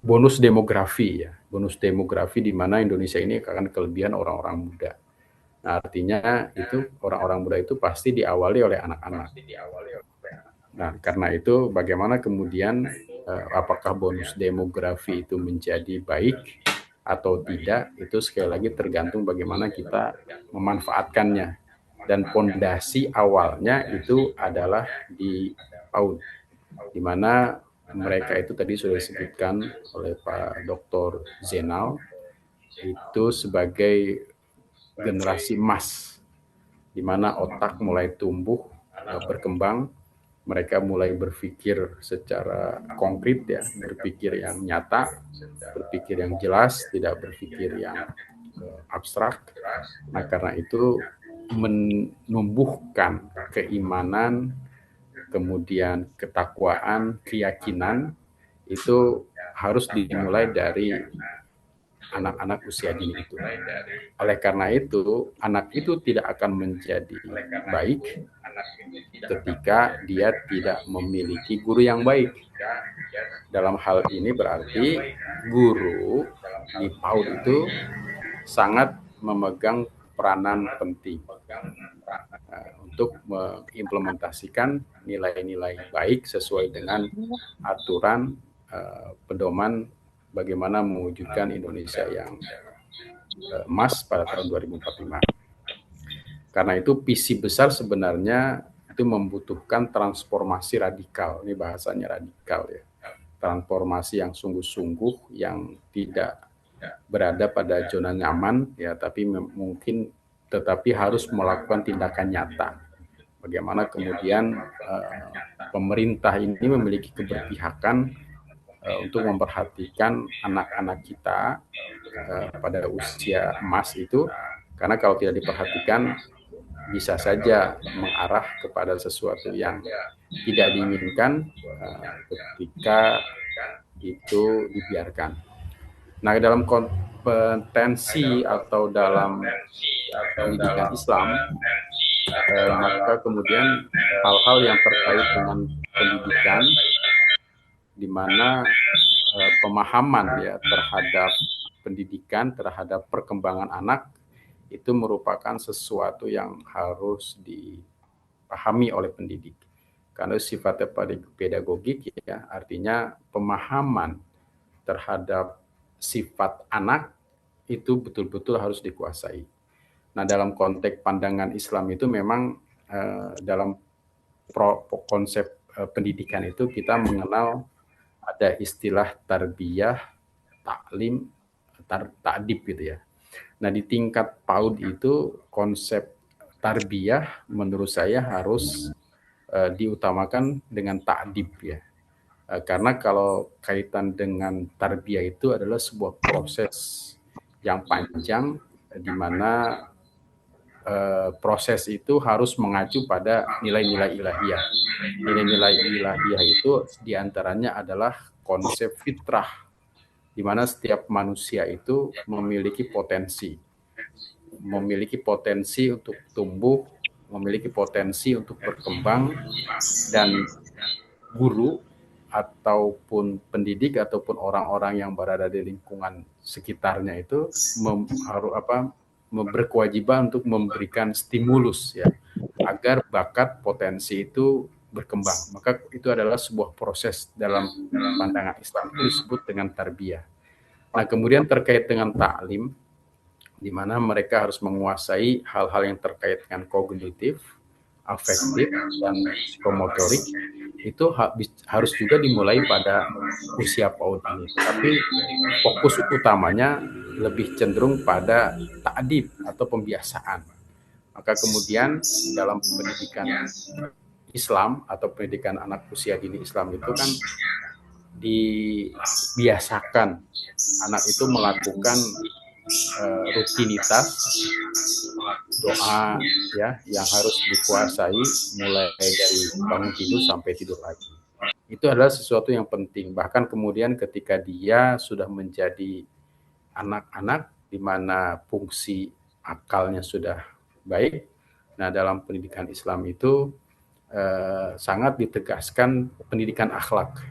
Speaker 5: bonus demografi ya, bonus demografi di mana Indonesia ini akan kelebihan orang-orang muda. Nah, artinya itu orang-orang muda itu pasti diawali oleh anak-anak. Nah, karena itu bagaimana kemudian apakah bonus demografi itu menjadi baik atau tidak, itu sekali lagi tergantung bagaimana kita memanfaatkannya. Dan pondasi awalnya itu adalah di PAUD, di mana mereka itu tadi sudah disebutkan oleh Pak Dr. Zainal, itu sebagai generasi emas, di mana otak mulai tumbuh, berkembang, mereka mulai berpikir secara konkret ya, berpikir yang nyata, berpikir yang jelas, tidak berpikir yang abstrak. Nah, karena itu menumbuhkan keimanan, kemudian ketakwaan, keyakinan, itu harus dimulai dari anak-anak usia dini itu. Oleh karena itu, anak itu tidak akan menjadi baik ketika dia tidak memiliki guru yang baik. Dalam hal ini berarti guru di PAUD itu sangat memegang peranan penting untuk mengimplementasikan nilai-nilai baik sesuai dengan aturan pedoman bagaimana mewujudkan Indonesia yang emas pada tahun 2045. Karena itu visi besar sebenarnya itu membutuhkan transformasi radikal. Ini bahasanya radikal ya. Transformasi yang sungguh-sungguh, yang tidak berada pada zona nyaman ya, tapi mungkin tetapi harus melakukan tindakan nyata. Bagaimana kemudian pemerintah ini memiliki keberpihakan untuk memperhatikan anak-anak kita pada usia emas itu, karena kalau tidak diperhatikan bisa saja mengarah kepada sesuatu yang tidak diinginkan ketika itu dibiarkan. Nah, dalam kompetensi atau dalam pendidikan Islam, maka kemudian hal-hal yang terkait dengan pendidikan, di mana pemahaman ya terhadap pendidikan, terhadap perkembangan anak, itu merupakan sesuatu yang harus dipahami oleh pendidik. Karena sifatnya pedagogik ya, artinya pemahaman terhadap sifat anak itu betul-betul harus dikuasai. Nah, dalam konteks pandangan Islam itu memang dalam konsep pendidikan itu kita mengenal ada istilah tarbiyah, taklim, ta'dib gitu ya. Nah, di tingkat PAUD itu konsep tarbiyah menurut saya harus diutamakan dengan ta'dib ya. Karena kalau kaitan dengan tarbiyah itu adalah sebuah proses yang panjang, di mana proses itu harus mengacu pada nilai-nilai ilahiyah. Nilai-nilai ilahiyah itu diantaranya adalah konsep fitrah, di mana setiap manusia itu memiliki potensi untuk tumbuh, memiliki potensi untuk berkembang, dan guru ataupun pendidik ataupun orang-orang yang berada di lingkungan sekitarnya itu berkewajiban untuk memberikan stimulus ya agar bakat potensi itu berkembang. Maka itu adalah sebuah proses dalam pandangan Islam itu disebut dengan tarbiyah. Nah, kemudian terkait dengan ta'lim, di mana mereka harus menguasai hal-hal yang terkait dengan kognitif, afektif, dan psikomotorik, itu harus juga dimulai pada usia PAUD ini. Tapi fokus utamanya lebih cenderung pada ta'dib atau pembiasaan. Maka kemudian dalam pendidikan Islam atau pendidikan anak usia dini Islam itu kan dibiasakan anak itu melakukan rutinitas doa ya yang harus dikuasai mulai dari bangun tidur sampai tidur lagi. Itu adalah sesuatu yang penting. Bahkan kemudian ketika dia sudah menjadi anak-anak di mana fungsi akalnya sudah baik, nah dalam pendidikan Islam itu sangat ditegaskan pendidikan akhlak.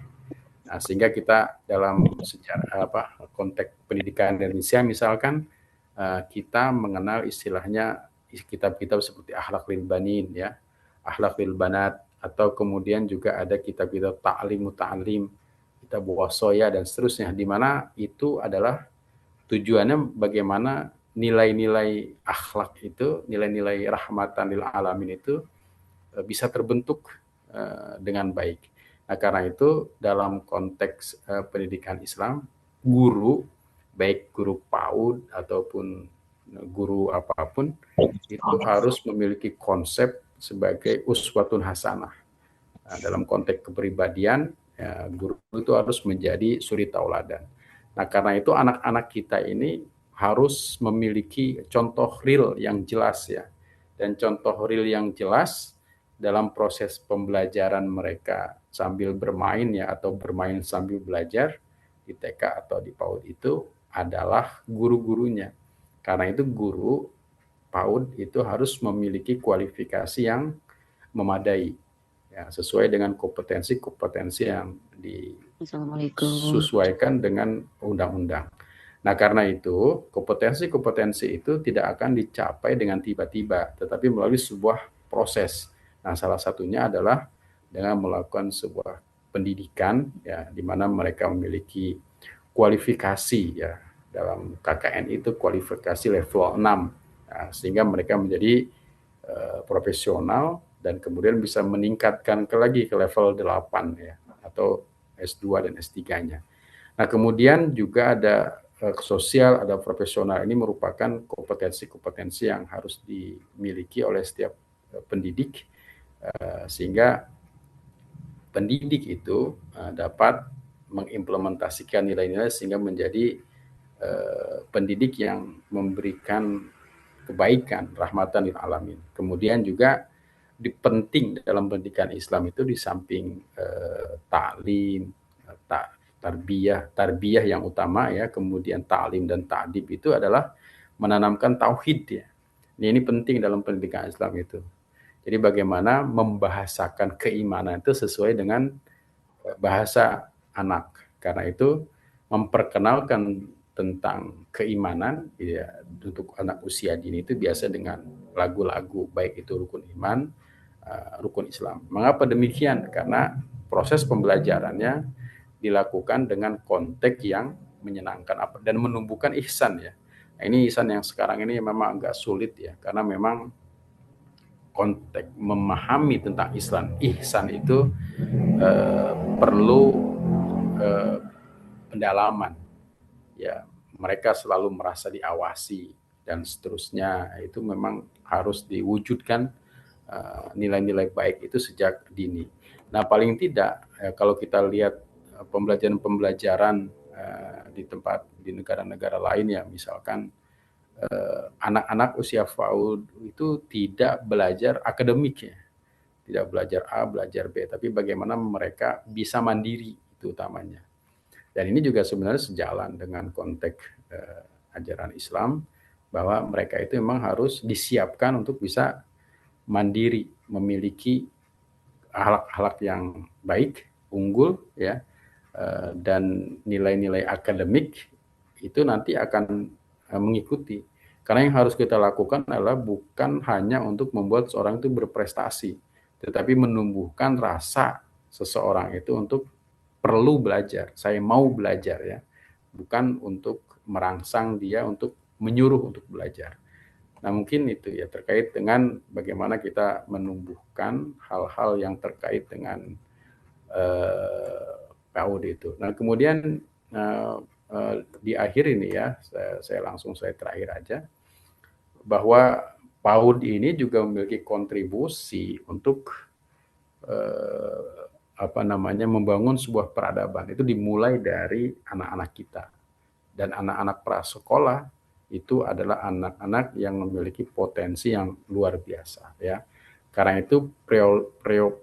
Speaker 5: Nah, sehingga kita dalam sejarah konteks pendidikan Indonesia misalkan kita mengenal istilahnya kitab-kitab seperti Akhlak lil Banin ya, Akhlak lil Banat, atau kemudian juga ada kitab-kitab Ta'lim Muta'alim, kitab Wasoya dan seterusnya, di mana itu adalah tujuannya bagaimana nilai-nilai akhlak itu, nilai-nilai rahmatan lil alamin itu bisa terbentuk dengan baik. Nah, karena itu dalam konteks pendidikan Islam, guru, baik guru PAUD ataupun guru apapun, itu harus memiliki konsep sebagai uswatun hasanah. Nah, dalam konteks kepribadian, ya, guru itu harus menjadi suri tauladan. Nah, karena itu anak-anak kita ini harus memiliki contoh real yang jelas ya. Dan contoh real yang jelas dalam proses pembelajaran mereka sambil bermain ya atau bermain sambil belajar di TK atau di PAUD itu adalah guru-gurunya. Karena itu guru PAUD itu harus memiliki kualifikasi yang memadai ya, sesuai dengan kompetensi yang disesuaikan dengan undang-undang. Nah, karena itu kompetensi itu tidak akan dicapai dengan tiba-tiba, tetapi melalui sebuah proses. Nah, salah satunya adalah dengan melakukan sebuah pendidikan ya di mana mereka memiliki kualifikasi ya. Dalam KKN itu kualifikasi level 6 ya, sehingga mereka menjadi profesional dan kemudian bisa meningkatkan lagi ke level 8 ya atau S2 dan S3-nya. Nah, kemudian juga ada sosial, ada profesional. Ini merupakan kompetensi-kompetensi yang harus dimiliki oleh setiap pendidik sehingga pendidik itu dapat mengimplementasikan nilai-nilai sehingga menjadi pendidik yang memberikan kebaikan, rahmatan lil alamin. Kemudian juga penting dalam pendidikan Islam itu di samping ta'lim, tarbiyah yang utama ya, kemudian ta'lim dan ta'dib itu adalah menanamkan tauhid ya. Ini penting dalam pendidikan Islam itu. Jadi bagaimana membahasakan keimanan itu sesuai dengan bahasa anak. Karena itu memperkenalkan tentang keimanan ya, untuk anak usia dini itu biasa dengan lagu-lagu, baik itu rukun iman, rukun Islam. Mengapa demikian? Karena proses pembelajarannya dilakukan dengan konteks yang menyenangkan dan menumbuhkan ihsan ya. Nah, ini ihsan yang sekarang ini memang agak sulit ya, karena memang konteks memahami tentang Islam, ihsan itu perlu pendalaman. Ya, mereka selalu merasa diawasi dan seterusnya. Itu memang harus diwujudkan nilai-nilai baik itu sejak dini. Nah, paling tidak kalau kita lihat pembelajaran di negara-negara lain ya, misalkan anak-anak usia PAUD itu tidak belajar akademik ya, tidak belajar A, belajar B, tapi bagaimana mereka bisa mandiri itu utamanya. Dan ini juga sebenarnya sejalan dengan konteks ajaran Islam, bahwa mereka itu memang harus disiapkan untuk bisa mandiri, memiliki akhlak-akhlak yang baik, unggul, ya, dan nilai-nilai akademik itu nanti akan mengikuti. Karena yang harus kita lakukan adalah bukan hanya untuk membuat seorang itu berprestasi, tetapi menumbuhkan rasa seseorang itu untuk perlu belajar. Saya mau belajar, ya, bukan untuk merangsang dia untuk menyuruh untuk belajar. Nah, mungkin itu ya terkait dengan bagaimana kita menumbuhkan hal-hal yang terkait dengan PAUD itu. Nah, kemudian di akhir ini ya, saya terakhir aja, bahwa PAUD ini juga memiliki kontribusi untuk membangun sebuah peradaban. Itu dimulai dari anak-anak kita. Dan anak-anak prasekolah itu adalah anak-anak yang memiliki potensi yang luar biasa, ya. Karena itu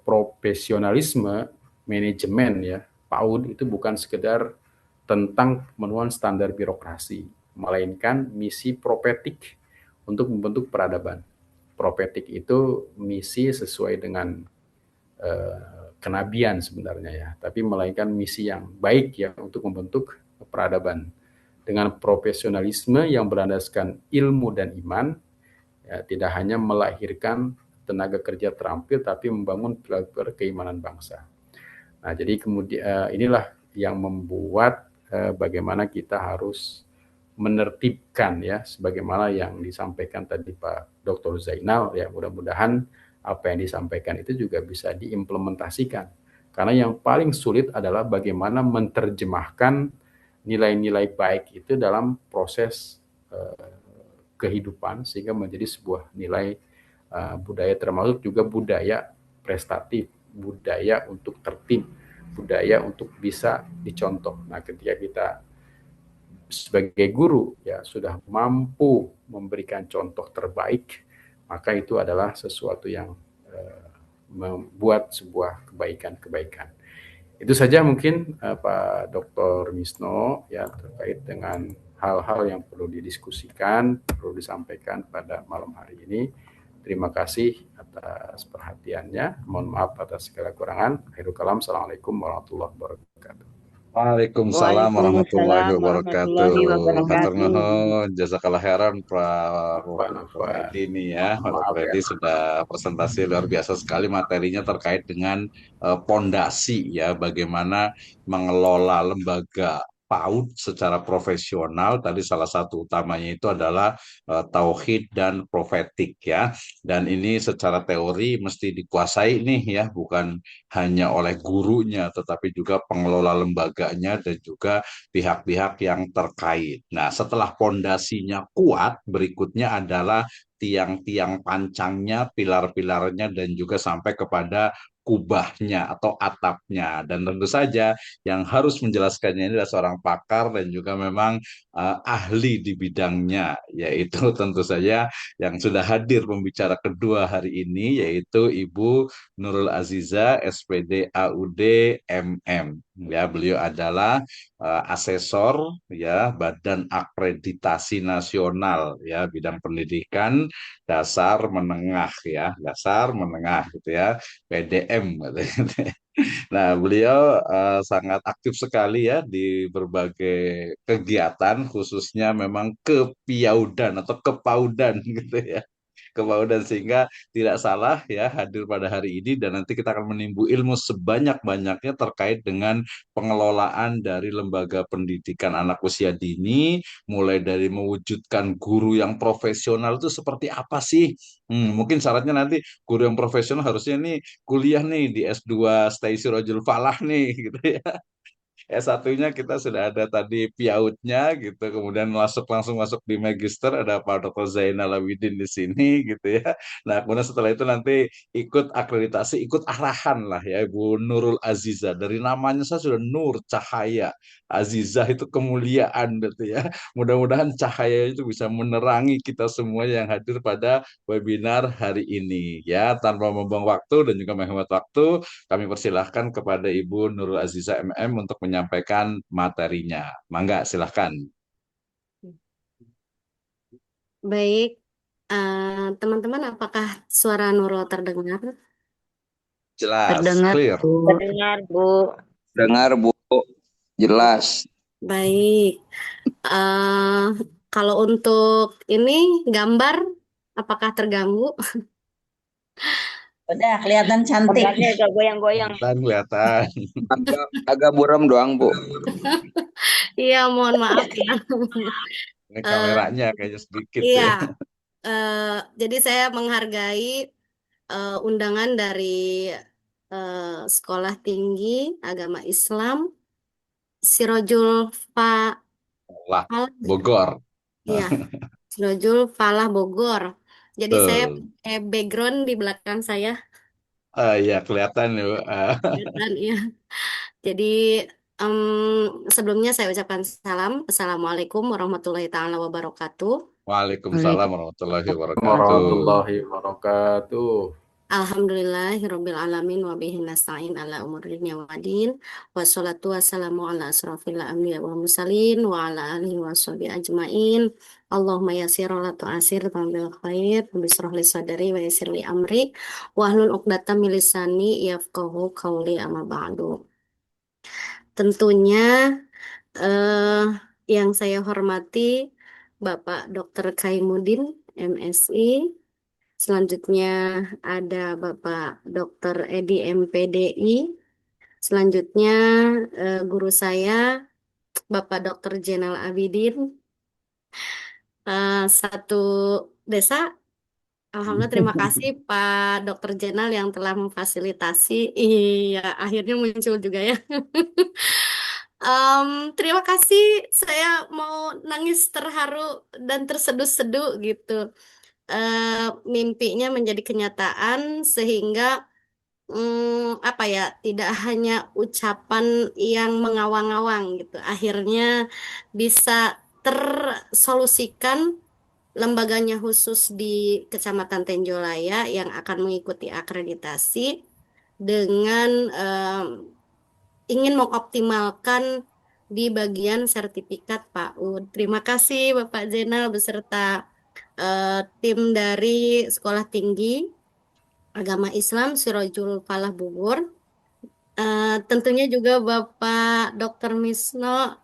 Speaker 5: profesionalisme manajemen, ya, PAUD itu bukan sekedar tentang pemenuhan standar birokrasi, melainkan misi profetik untuk membentuk peradaban. Profetik itu misi sesuai dengan kenabian sebenarnya, ya, tapi melainkan misi yang baik, ya, untuk membentuk peradaban dengan profesionalisme yang berlandaskan ilmu dan iman, ya, tidak hanya melahirkan tenaga kerja terampil, tapi membangun pilar-pilar keimanan bangsa. Nah, jadi kemudian inilah yang membuat bagaimana kita harus menertibkan, ya, sebagaimana yang disampaikan tadi Pak Dr. Zainal, ya, mudah-mudahan apa yang disampaikan itu juga bisa diimplementasikan. Karena yang paling sulit adalah bagaimana menerjemahkan nilai-nilai baik itu dalam proses kehidupan sehingga menjadi sebuah nilai budaya, termasuk juga budaya prestatif, budaya untuk tertib, budaya untuk bisa dicontoh. Nah, ketika kita sebagai guru, ya, sudah mampu memberikan contoh terbaik, maka itu adalah sesuatu yang membuat sebuah kebaikan-kebaikan. Itu saja mungkin Pak Dr. Misno, ya, terkait dengan hal-hal yang perlu didiskusikan, perlu disampaikan pada malam hari ini. Terima kasih atas perhatiannya. Mohon maaf atas segala kurangan. Akhirul kalam. Assalamualaikum warahmatullahi wabarakatuh.
Speaker 1: Waalaikumsalam warahmatullahi
Speaker 4: Waalaikumsalam
Speaker 1: wabarakatuh.
Speaker 4: warahmatullahi
Speaker 1: Hatur
Speaker 4: wabarakatuh.
Speaker 1: nuhun, jazakallah khairan Pak
Speaker 5: Pak,
Speaker 1: Edi ini ya. Pak
Speaker 5: maaf ya.
Speaker 1: Edi sudah presentasi luar biasa sekali materinya terkait dengan pondasi, ya, bagaimana mengelola lembaga PAUD secara profesional. Tadi salah satu utamanya itu adalah tauhid dan profetik, ya. Dan ini secara teori mesti dikuasai nih, ya, bukan hanya oleh gurunya, tetapi juga pengelola lembaganya dan juga pihak-pihak yang terkait. Nah, setelah pondasinya kuat, berikutnya adalah tiang-tiang pancangnya, pilar-pilarnya, dan juga sampai kepada kubahnya atau atapnya. Dan tentu saja yang harus menjelaskannya ini adalah seorang pakar dan juga memang ahli di bidangnya, yaitu tentu saja yang sudah hadir pembicara kedua hari ini, yaitu Ibu Nurul Aziza, SPD AUD MM. Ya, beliau adalah asesor, ya, Badan Akreditasi Nasional, ya, bidang pendidikan dasar menengah, ya, dasar menengah gitu, ya, PDM gitu. Nah, beliau sangat aktif sekali, ya, di berbagai kegiatan, khususnya memang kepiaudan atau kepaudan gitu, ya, kepaudan, sehingga tidak salah, ya, hadir pada hari ini dan nanti kita akan menimbu ilmu sebanyak-banyaknya terkait dengan pengelolaan dari lembaga pendidikan anak usia dini, mulai dari mewujudkan guru yang profesional itu seperti apa sih? Mungkin syaratnya nanti guru yang profesional harusnya nih kuliah nih di S2 Stay Sirojul Falah nih gitu, ya. S1-nya kita sudah ada tadi piautnya gitu, kemudian langsung masuk di magister ada Pak Dr. Zainal Abidin di sini gitu, ya. Nah, kemudian setelah itu nanti ikut akreditasi, ikut arahan lah, ya, Ibu Nurul Aziza. Dari namanya saya sudah nur, cahaya. Azizah itu kemuliaan gitu, ya. Mudah-mudahan cahaya itu bisa menerangi kita semua yang hadir pada webinar hari ini, ya. Tanpa membuang waktu dan juga menghemat waktu, kami persilahkan kepada Ibu Nurul Aziza MM untuk menyampaikan menyampaikan materinya. Mangga, silahkan.
Speaker 6: Baik, teman-teman, apakah suara Nurul terdengar?
Speaker 1: Jelas,
Speaker 4: Terdengar,
Speaker 1: clear.
Speaker 4: Bu.
Speaker 7: Terdengar, Bu.
Speaker 8: Dengar Bu, jelas.
Speaker 6: Baik, eh, kalau untuk ini gambar, apakah terganggu?
Speaker 4: Udah kelihatan cantik.
Speaker 7: Gambarnya agak goyang-goyang.
Speaker 1: Dan kelihatan.
Speaker 8: Agak buram doang Bu.
Speaker 6: Iya, mohon maaf ya.
Speaker 1: Ini
Speaker 6: Eh,
Speaker 1: kameranya kayaknya sedikit
Speaker 6: Iya,
Speaker 1: ya.
Speaker 6: jadi saya menghargai undangan dari Sekolah Tinggi Agama Islam Sirojul
Speaker 1: Lah,
Speaker 6: Falah,
Speaker 1: Bogor.
Speaker 6: iya, Sirojul Falah Bogor. Jadi saya
Speaker 1: Betul.
Speaker 6: pakai background di belakang saya,
Speaker 1: Ya, kelihatan ya, Bu.
Speaker 6: kelihatan ya. Jadi em, sebelumnya saya ucapkan salam, Assalamualaikum warahmatullahi taala wabarakatuh.
Speaker 1: Waalaikumsalam warahmatullahi wabarakatuh.
Speaker 5: Warahmatullahi wabarakatuh.
Speaker 6: Alhamdulillahirabbil alamin wa bihi nasta'in ala umuri dunya waddin. Wassalatu wassalamu ala asrofil anbiya wal mursalin wa ala alihi washabihi ajmain. Allahumma yassir wa la tu'assir bil khair rabbi shrah li sadri wa yassir li amri wahlul 'uqdatam min lisani yafqahu qawli amma ba'du. Tentunya eh, yang saya hormati Bapak Dr. Kaimuddin, MSI. Selanjutnya ada Bapak Dr. Edi, MPDI. Selanjutnya guru saya Bapak Dr. Jenal Abidin. Satu desa. Alhamdulillah, terima kasih Pak Dr. Jenal yang telah memfasilitasi. Iya, akhirnya muncul juga ya. Terima kasih, saya mau nangis terharu dan terseduh-seduh gitu. Mimpinya menjadi kenyataan sehingga apa ya, tidak hanya ucapan yang mengawang-awang gitu. Akhirnya bisa tersolusikan lembaganya khusus di Kecamatan Tenjolaya yang akan mengikuti akreditasi dengan ingin mengoptimalkan di bagian sertifikat PAUD. Terima kasih Bapak Zainal beserta tim dari Sekolah Tinggi Agama Islam Sirojul Falah Bogor. Tentunya juga Bapak Dr. Misno,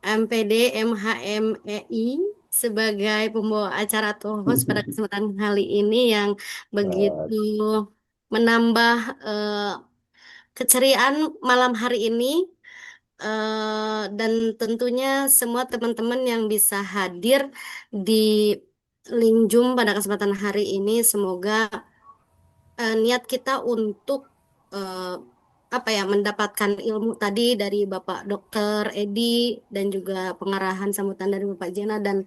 Speaker 6: MPD, MHMEI sebagai pembawa acara atau host pada kesempatan kali ini yang begitu menambah keceriaan malam hari ini. Dan tentunya semua teman-teman yang bisa hadir di link Zoom pada kesempatan hari ini, semoga niat kita untuk apa ya, mendapatkan ilmu tadi dari Bapak Dr. Edi dan juga pengarahan sambutan dari Bapak Jena dan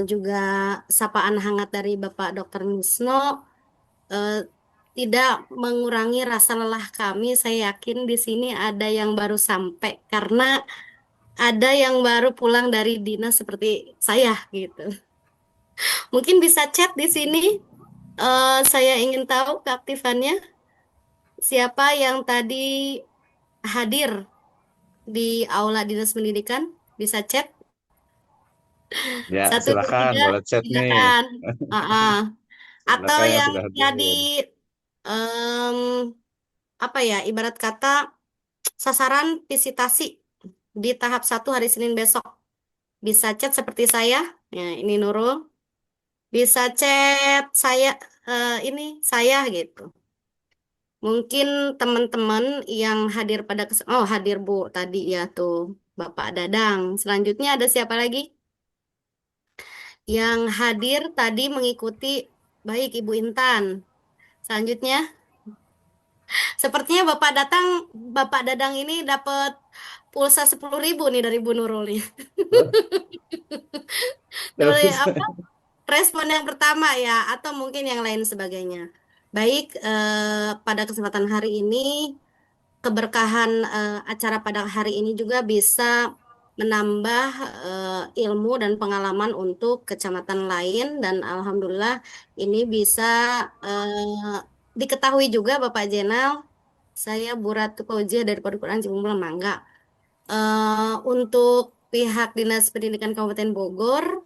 Speaker 6: juga sapaan hangat dari Bapak Dr. Misno tidak mengurangi rasa lelah kami. Saya yakin di sini ada yang baru sampai karena ada yang baru pulang dari dinas seperti saya gitu. Mungkin bisa chat di sini. Saya ingin tahu keaktifannya. Siapa yang tadi hadir di aula dinas pendidikan? Bisa chat.
Speaker 1: Ya,
Speaker 6: 1, 2,
Speaker 1: silakan
Speaker 6: 3,
Speaker 1: boleh chat nih.
Speaker 6: silakan. Atau
Speaker 1: Silakan yang
Speaker 6: yang
Speaker 1: sudah
Speaker 6: tadi
Speaker 1: hadirin.
Speaker 6: em, apa ya, ibarat kata sasaran visitasi di tahap 1 hari Senin besok. Bisa chat seperti saya. Ya, ini Nurul. Bisa chat saya, ini saya gitu. Mungkin teman-teman yang hadir pada oh, hadir Bu tadi ya tuh Bapak Dadang. Selanjutnya ada siapa lagi? Yang hadir tadi mengikuti, baik Ibu Intan. Selanjutnya sepertinya Bapak Dadang ini dapat pulsa 10.000 nih dari Bu Nurul nih. Dari apa? Respon yang pertama ya, atau mungkin yang lain sebagainya. Baik, pada kesempatan hari ini, keberkahan acara pada hari ini juga bisa menambah ilmu dan pengalaman untuk kecamatan lain, dan alhamdulillah ini bisa diketahui juga Bapak Jenal, saya Bu Ratu Fauzia dari Padukuhan Cibung Mangga. Untuk pihak Dinas Pendidikan Kabupaten Bogor,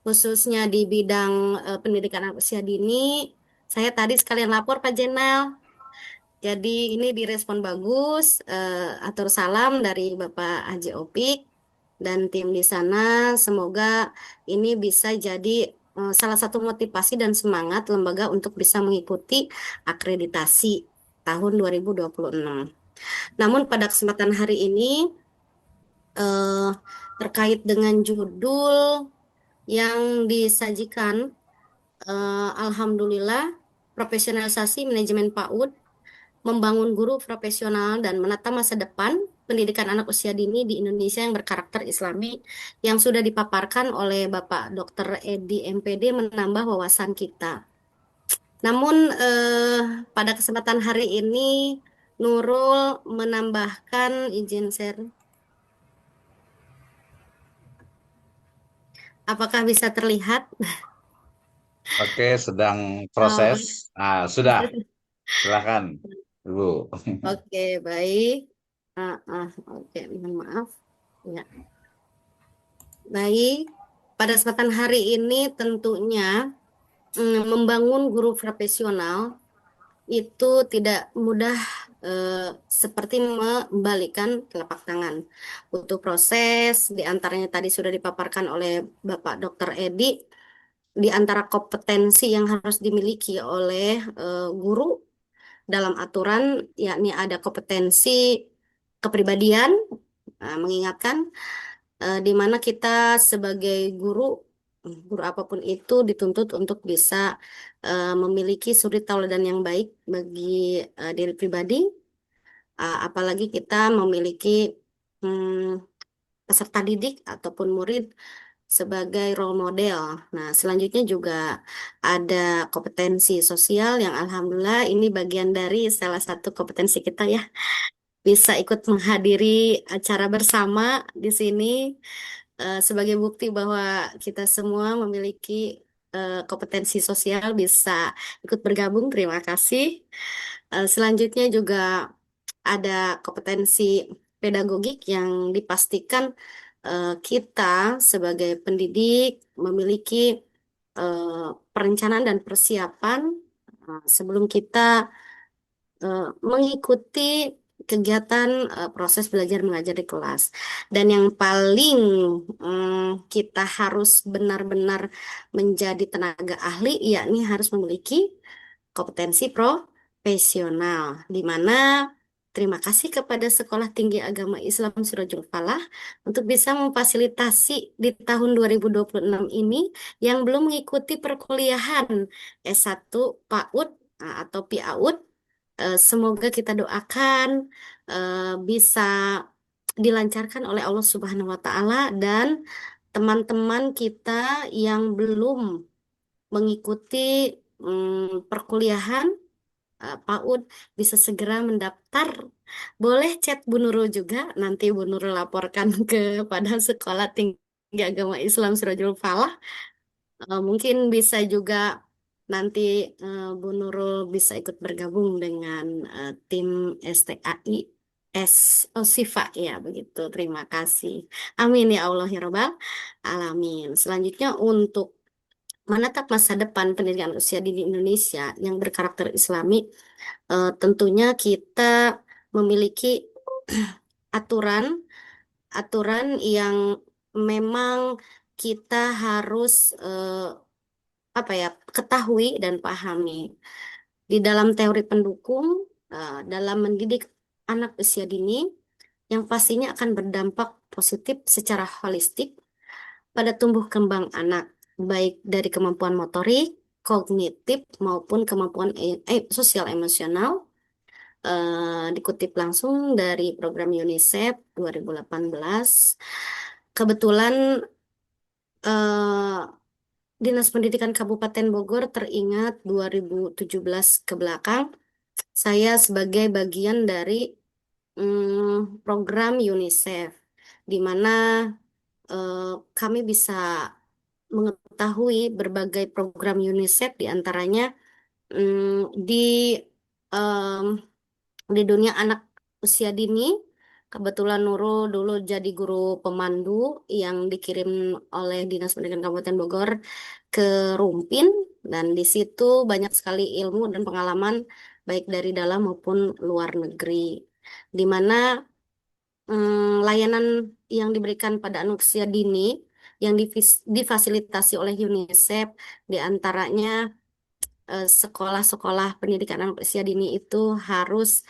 Speaker 6: khususnya di bidang pendidikan anak usia dini, saya tadi sekalian lapor Pak Jenal. Jadi ini direspon bagus. Atur salam dari Bapak Haji Opik dan tim di sana. Semoga ini bisa jadi salah satu motivasi dan semangat lembaga untuk bisa mengikuti akreditasi tahun 2026. Namun pada kesempatan hari ini eh, terkait dengan judul yang disajikan, Alhamdulillah, profesionalisasi manajemen PAUD, membangun guru profesional dan menata masa depan pendidikan anak usia dini di Indonesia yang berkarakter Islami, yang sudah dipaparkan oleh Bapak Dr. Edi MPD, menambah wawasan kita. Namun pada kesempatan hari ini Nurul menambahkan, izin share. Apakah bisa terlihat?
Speaker 1: Oke, sedang
Speaker 6: Oh,
Speaker 1: proses. Sudah. Silakan, Ibu.
Speaker 6: oke, baik. Oke, mohon maaf. Ya, baik. Pada kesempatan hari ini tentunya membangun guru profesional itu tidak mudah, seperti membalikan telapak tangan. Butuh proses, diantaranya tadi sudah dipaparkan oleh Bapak Dr. Edi, di antara kompetensi yang harus dimiliki oleh guru dalam aturan, yakni ada kompetensi kepribadian, mengingatkan di mana kita sebagai guru, guru apapun itu dituntut untuk bisa memiliki suri tauladan yang baik bagi diri pribadi, apalagi kita memiliki hmm, peserta didik ataupun murid sebagai role model. Nah, selanjutnya juga ada kompetensi sosial yang alhamdulillah ini bagian dari salah satu kompetensi kita ya. Bisa ikut menghadiri acara bersama di sini sebagai bukti bahwa kita semua memiliki kompetensi sosial, bisa ikut bergabung. Terima kasih. Selanjutnya juga ada kompetensi pedagogik yang dipastikan kita sebagai pendidik memiliki perencanaan dan persiapan sebelum kita mengikuti kegiatan proses belajar mengajar di kelas. Dan yang paling kita harus benar-benar menjadi tenaga ahli, yakni harus memiliki kompetensi profesional, di mana terima kasih kepada Sekolah Tinggi Agama Islam Surajul Falah untuk bisa memfasilitasi di tahun 2026 ini yang belum mengikuti perkuliahan S1 PAUD atau PIAUD. Semoga kita doakan bisa dilancarkan oleh Allah Subhanahu wa Ta'ala, dan teman-teman kita yang belum mengikuti perkuliahan PAUD bisa segera mendaftar. Boleh chat Bu Nurul juga, nanti Bu Nurul laporkan kepada Sekolah Tinggi Agama Islam Sirajul Falah. Mungkin bisa juga nanti Bu Nurul bisa ikut bergabung dengan tim STAI Sifa ya begitu. Terima kasih. Amin ya Allah ya Rabbal Alamin. Selanjutnya untuk menatap masa depan pendidikan usia dini Indonesia yang berkarakter Islami, tentunya kita memiliki aturan aturan yang memang kita harus apa ya, ketahui dan pahami. Di dalam teori pendukung dalam mendidik anak usia dini yang pastinya akan berdampak positif secara holistik pada tumbuh kembang anak, baik dari kemampuan motorik, kognitif, maupun kemampuan sosial emosional. Dikutip langsung dari program UNICEF 2018. Kebetulan eh, Dinas Pendidikan Kabupaten Bogor teringat 2017 ke belakang, saya sebagai bagian dari program UNICEF, di mana kami bisa mengetahui berbagai program UNICEF, diantaranya di em, di dunia anak usia dini Kebetulan Nurul dulu jadi guru pemandu yang dikirim oleh Dinas Pendidikan Kabupaten Bogor ke Rumpin, dan di situ banyak sekali ilmu dan pengalaman baik dari dalam maupun luar negeri, di mana layanan yang diberikan pada anak usia dini yang difasilitasi oleh UNICEF, diantaranya sekolah-sekolah pendidikan anak usia dini itu harus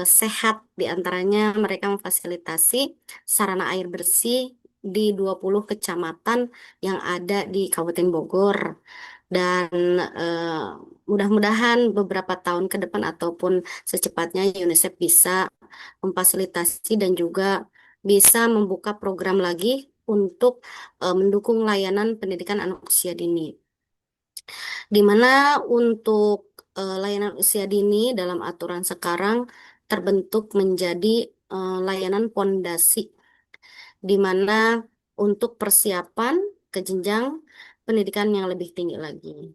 Speaker 6: sehat. Di antaranya mereka memfasilitasi sarana air bersih di 20 kecamatan yang ada di Kabupaten Bogor. Dan mudah-mudahan beberapa tahun ke depan ataupun secepatnya UNICEF bisa memfasilitasi dan juga bisa membuka program lagi untuk mendukung layanan pendidikan anak usia dini. Di mana untuk layanan usia dini dalam aturan sekarang terbentuk menjadi layanan pondasi, di mana untuk persiapan ke jenjang pendidikan yang lebih tinggi lagi.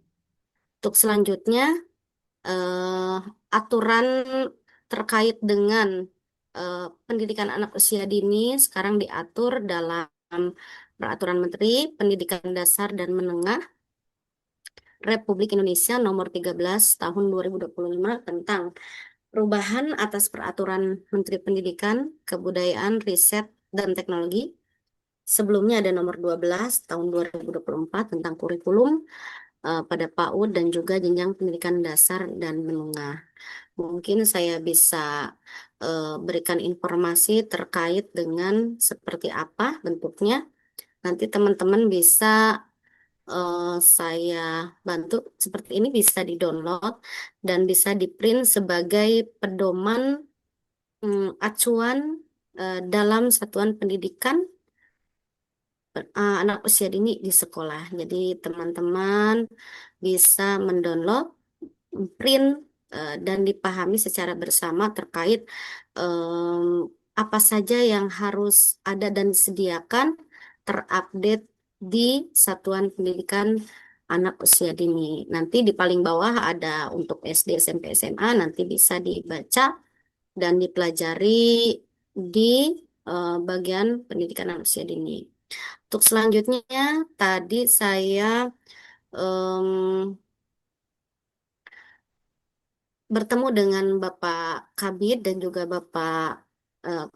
Speaker 6: Untuk selanjutnya, aturan terkait dengan pendidikan anak usia dini sekarang diatur dalam Peraturan Menteri Pendidikan Dasar dan Menengah Republik Indonesia Nomor 13 Tahun 2025 tentang perubahan atas Peraturan Menteri Pendidikan, Kebudayaan, Riset, dan Teknologi. Sebelumnya ada Nomor 12 Tahun 2024 tentang kurikulum pada PAUD dan juga jenjang pendidikan dasar dan menengah. Mungkin saya bisa berikan informasi terkait dengan seperti apa bentuknya. Nanti teman-teman bisa saya bantu seperti ini, bisa di-download dan bisa di-print sebagai pedoman acuan dalam satuan pendidikan anak usia dini di sekolah. Jadi teman-teman bisa mendownload, print, dan dipahami secara bersama terkait apa saja yang harus ada dan disediakan terupdate di satuan pendidikan anak usia dini. Nanti di paling bawah ada untuk SD, SMP, SMA, nanti bisa dibaca dan dipelajari di bagian pendidikan anak usia dini. Untuk selanjutnya, tadi saya bertemu dengan Bapak Kabid dan juga Bapak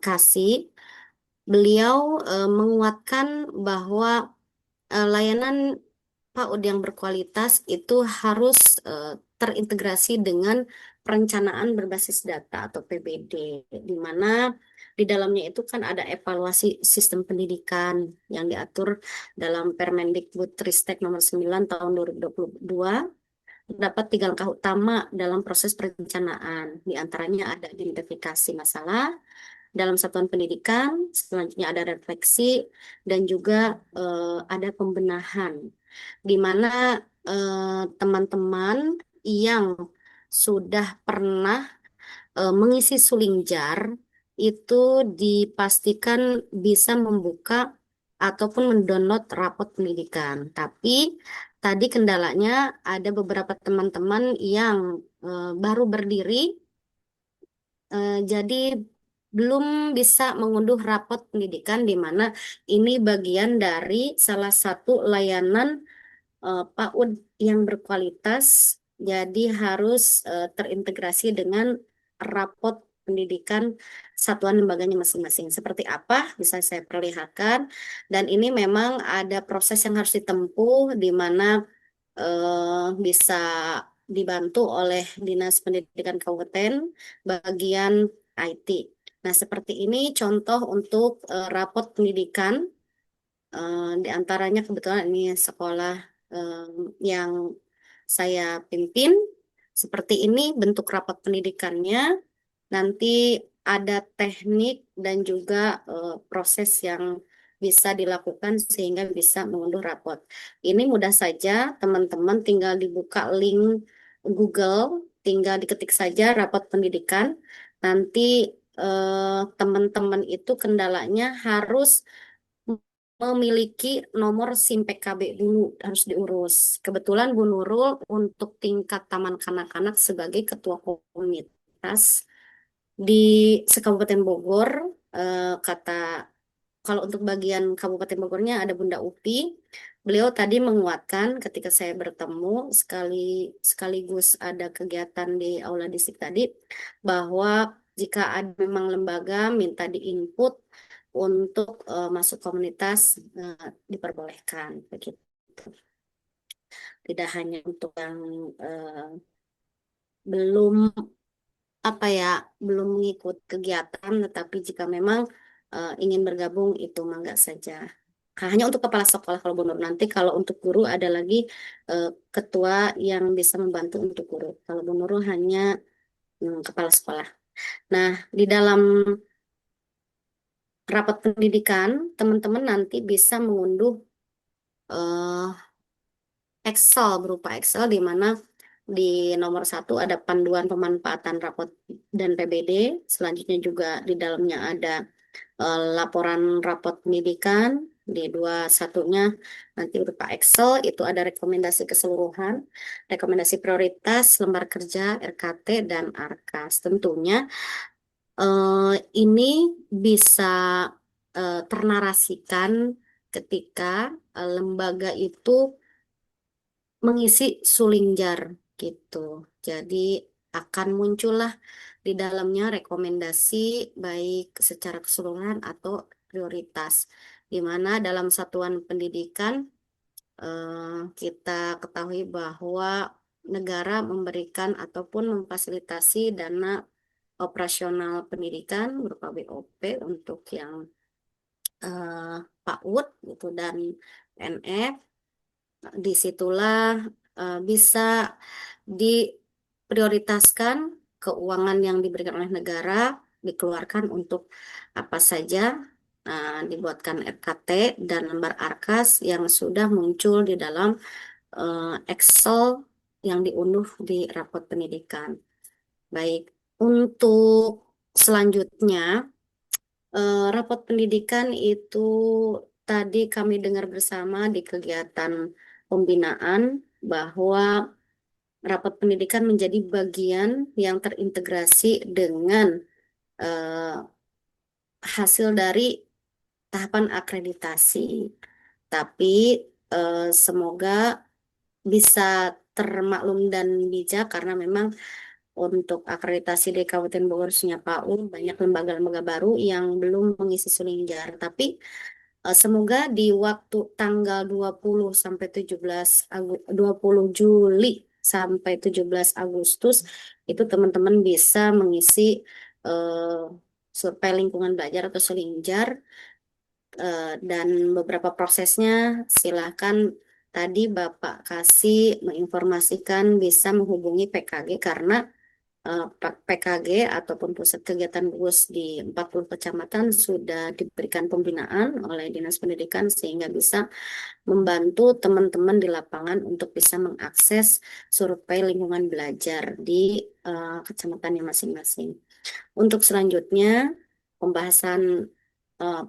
Speaker 6: Kasih. Beliau menguatkan bahwa layanan PAUD yang berkualitas itu harus terintegrasi dengan perencanaan berbasis data atau PBD, di mana di dalamnya itu kan ada evaluasi sistem pendidikan yang diatur dalam Permendikbudristek nomor 9 tahun 2022. Terdapat 3 langkah utama dalam proses perencanaan. Di antaranya ada identifikasi masalah dalam satuan pendidikan, selanjutnya ada refleksi, dan juga ada pembenahan, di mana teman-teman yang sudah pernah mengisi Sulingjar itu dipastikan bisa membuka ataupun mendownload rapot pendidikan. Tapi tadi kendalanya ada beberapa teman-teman yang baru berdiri, jadi belum bisa mengunduh rapot pendidikan, di mana ini bagian dari salah satu layanan PAUD yang berkualitas, jadi harus terintegrasi dengan rapot pendidikan satuan lembaganya masing-masing. Seperti apa bisa saya perlihatkan, dan ini memang ada proses yang harus ditempuh, di mana bisa dibantu oleh Dinas Pendidikan Kabupaten bagian IT. Nah, seperti ini contoh untuk rapot pendidikan. Di antaranya kebetulan ini sekolah yang saya pimpin. Seperti ini bentuk rapot pendidikannya. Nanti ada teknik dan juga proses yang bisa dilakukan sehingga bisa mengunduh rapot. Ini mudah saja, teman-teman tinggal dibuka link Google, tinggal diketik saja rapot pendidikan. Nanti teman-teman itu kendalanya harus memiliki nomor SIM PKB dulu, harus diurus. Kebetulan Bu Nurul untuk tingkat taman kanak-kanak sebagai ketua komunitas di Kabupaten Bogor kata kalau untuk bagian Kabupaten Bogornya ada Bunda Upi. Beliau tadi menguatkan ketika saya bertemu sekaligus ada kegiatan di Aula Distrik tadi bahwa jika ada memang lembaga minta diinput untuk masuk komunitas diperbolehkan begitu. Tidak hanya untuk yang belum belum mengikut kegiatan, tetapi jika memang ingin bergabung itu mangga saja. Hanya untuk kepala sekolah kalau Bu Nur. Nanti kalau untuk guru ada lagi ketua yang bisa membantu untuk guru. Kalau Bu Nur hanya kepala sekolah. Nah, di dalam rapat pendidikan, teman-teman nanti bisa mengunduh Excel, berupa Excel di mana di nomor 1 ada panduan pemanfaatan rapot dan PBD. Selanjutnya juga di dalamnya ada laporan rapot pendidikan. Di 21-nya nanti berupa Excel, itu ada rekomendasi keseluruhan, rekomendasi prioritas, lembar kerja, RKT, dan ARKAS. Tentunya ini bisa ternarasikan ketika lembaga itu mengisi sulingjar gitu. Jadi akan muncullah di dalamnya rekomendasi baik secara keseluruhan atau prioritas, di mana dalam satuan pendidikan kita ketahui bahwa negara memberikan ataupun memfasilitasi dana operasional pendidikan berupa BOP untuk yang PAUD gitu dan NF. Disitulah bisa diprioritaskan keuangan yang diberikan oleh negara dikeluarkan untuk apa saja, dibuatkan RKT dan lembar ARKAS yang sudah muncul di dalam Excel yang diunduh di rapot pendidikan. Baik, untuk selanjutnya rapot pendidikan itu tadi kami dengar bersama di kegiatan pembinaan bahwa rapat pendidikan menjadi bagian yang terintegrasi dengan hasil dari tahapan akreditasi. Tapi semoga bisa termaklum dan bijak karena memang untuk akreditasi di Kabupaten Bogor khususnya PAUD banyak lembaga-lembaga baru yang belum mengisi sulingjar. Tapi semoga di waktu tanggal 20 sampai 20 Juli sampai 17 Agustus itu teman-teman bisa mengisi survei lingkungan belajar atau sulingjar dan beberapa prosesnya silahkan tadi Bapak kasih menginformasikan bisa menghubungi PKG karena PKG ataupun pusat kegiatan BUS di 40 kecamatan sudah diberikan pembinaan oleh Dinas Pendidikan sehingga bisa membantu teman-teman di lapangan untuk bisa mengakses survei lingkungan belajar di kecamatannya masing-masing. Untuk selanjutnya, pembahasan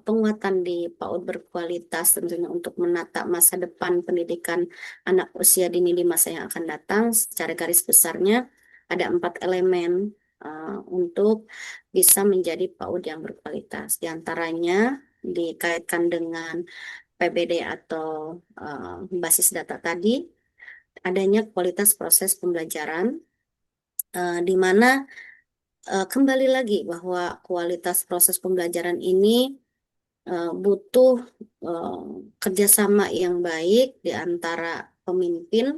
Speaker 6: penguatan di PAUD berkualitas tentunya untuk menata masa depan pendidikan anak usia dini di masa yang akan datang. Secara garis besarnya ada 4 elemen untuk bisa menjadi PAUD yang berkualitas. Di antaranya dikaitkan dengan PBD atau basis data tadi, adanya kualitas proses pembelajaran, di mana kembali lagi bahwa kualitas proses pembelajaran ini butuh kerjasama yang baik di antara pemimpin,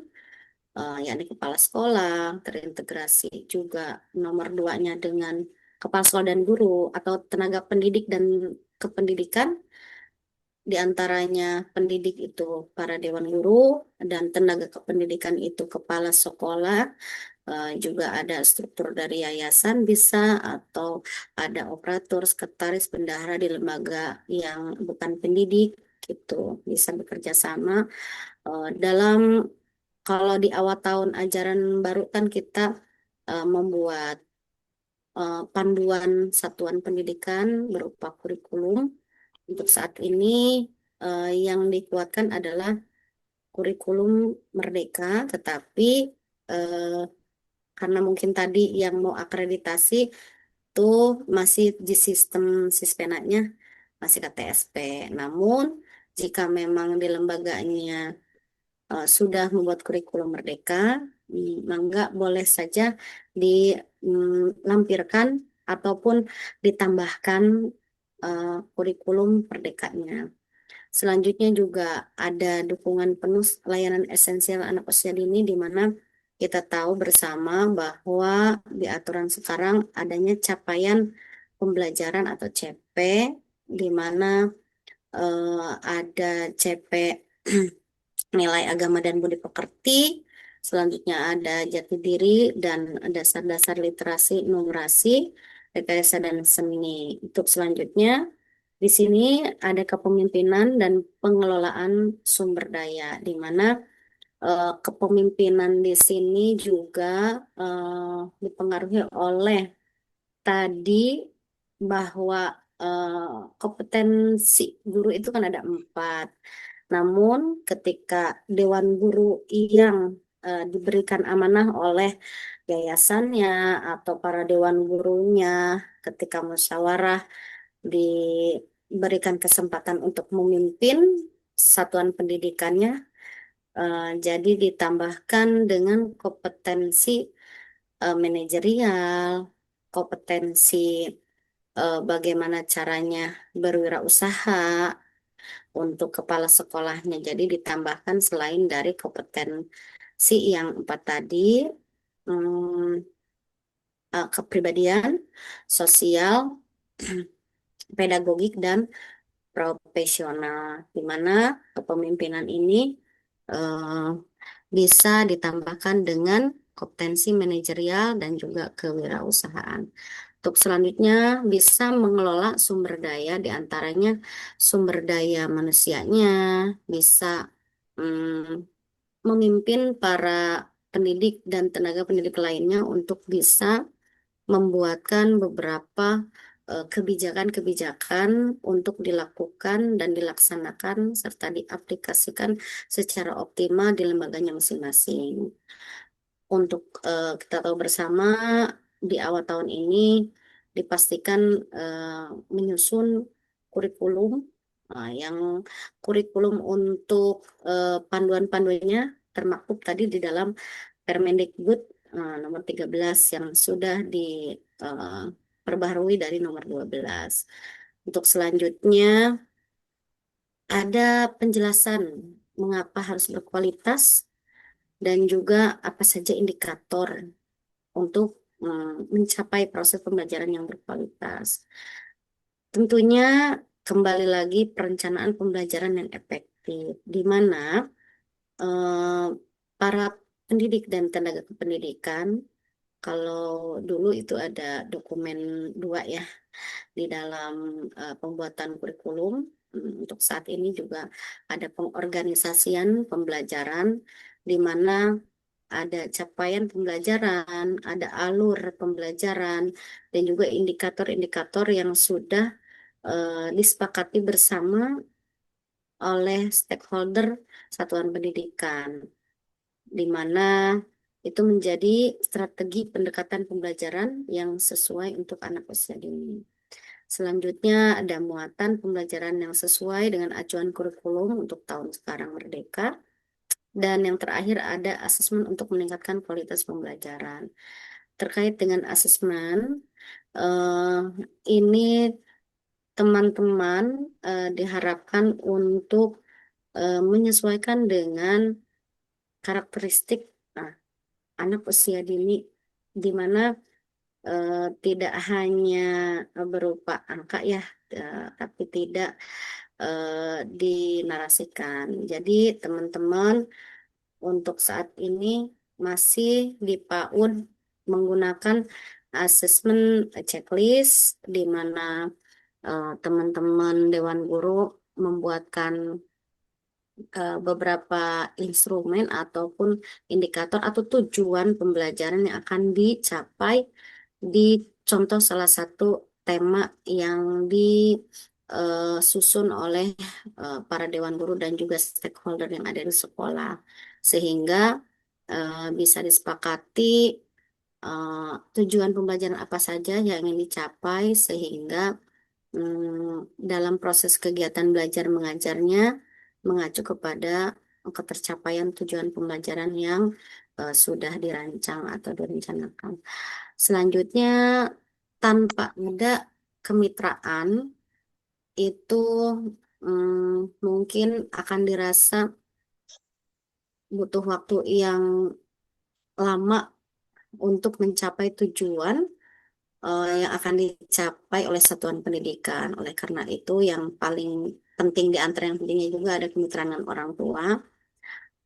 Speaker 6: yakni kepala sekolah, terintegrasi juga nomor 2-nya dengan kepala sekolah dan guru atau tenaga pendidik dan kependidikan. Di antaranya pendidik itu para dewan guru dan tenaga kependidikan itu kepala sekolah, juga ada struktur dari yayasan bisa atau ada operator, sekretaris, bendahara di lembaga yang bukan pendidik gitu bisa bekerja sama dalam kalau di awal tahun ajaran baru kan kita membuat panduan satuan pendidikan berupa kurikulum. Untuk saat ini yang dikuatkan adalah kurikulum merdeka, tetapi karena mungkin tadi yang mau akreditasi itu masih di sistem Sispenatnya masih KTSP. Namun jika memang di lembaganya sudah membuat kurikulum merdeka, maka boleh saja dilampirkan ataupun ditambahkan kurikulum merdekanya. Selanjutnya juga ada dukungan penuh layanan esensial anak usia dini, di mana kita tahu bersama bahwa di aturan sekarang adanya capaian pembelajaran atau CP, di mana ada CP nilai agama dan budi pekerti, selanjutnya ada jati diri dan dasar-dasar literasi, numerasi, rekayasa dan seni. Untuk selanjutnya di sini ada kepemimpinan dan pengelolaan sumber daya, di mana kepemimpinan di sini juga dipengaruhi oleh tadi bahwa kompetensi guru itu kan ada 4. Namun ketika Dewan Guru yang diberikan amanah oleh yayasannya atau para Dewan Gurunya, ketika musyawarah diberikan kesempatan untuk memimpin satuan pendidikannya, jadi ditambahkan dengan kompetensi manajerial, kompetensi bagaimana caranya berwirausaha untuk kepala sekolahnya. Jadi ditambahkan selain dari kompetensi yang 4 tadi, kepribadian, sosial, pedagogik, dan profesional, di mana kepemimpinan ini bisa ditambahkan dengan kompetensi manajerial dan juga kewirausahaan. Untuk selanjutnya bisa mengelola sumber daya, diantaranya sumber daya manusianya, bisa memimpin para pendidik dan tenaga pendidik lainnya untuk bisa membuatkan beberapa kebijakan-kebijakan untuk dilakukan dan dilaksanakan serta diaplikasikan secara optimal di lembaganya masing-masing. Untuk kita tahu bersama di awal tahun ini dipastikan menyusun kurikulum yang kurikulum untuk panduan-panduannya termaktub tadi di dalam Permendikbud nomor 13 yang sudah diperbaharui dari nomor 12. Untuk selanjutnya ada penjelasan mengapa harus berkualitas dan juga apa saja indikator untuk mencapai proses pembelajaran yang berkualitas. Tentunya kembali lagi perencanaan pembelajaran yang efektif, di mana para pendidik dan tenaga kependidikan, kalau dulu itu ada dokumen 2 ya di dalam pembuatan kurikulum. Untuk saat ini juga ada pengorganisasian pembelajaran, di mana ada capaian pembelajaran, ada alur pembelajaran, dan juga indikator-indikator yang sudah disepakati bersama oleh stakeholder satuan pendidikan, di mana itu menjadi strategi pendekatan pembelajaran yang sesuai untuk anak usia dini. Selanjutnya ada muatan pembelajaran yang sesuai dengan acuan kurikulum untuk tahun sekarang merdeka. Dan yang terakhir ada asesmen untuk meningkatkan kualitas pembelajaran. Terkait dengan asesmen, ini teman-teman diharapkan untuk menyesuaikan dengan karakteristik anak usia dini, di mana tidak hanya berupa angka ya, tapi tidak dinarasikan. Jadi teman-teman untuk saat ini masih di PAUD menggunakan asesmen checklist, di mana teman-teman Dewan Guru membuatkan beberapa instrumen ataupun indikator atau tujuan pembelajaran yang akan dicapai di contoh salah satu tema yang disusun oleh para Dewan Guru dan juga stakeholder yang ada di sekolah, sehingga bisa disepakati tujuan pembelajaran apa saja yang ingin dicapai sehingga dalam proses kegiatan belajar mengajarnya mengacu kepada ketercapaian tujuan pembelajaran yang sudah dirancang atau direncanakan. Selanjutnya, tanpa ada kemitraan itu mungkin akan dirasa butuh waktu yang lama untuk mencapai tujuan yang akan dicapai oleh satuan pendidikan. Oleh karena itu, yang paling penting di antara yang pentingnya juga ada kemitraan dengan orang tua,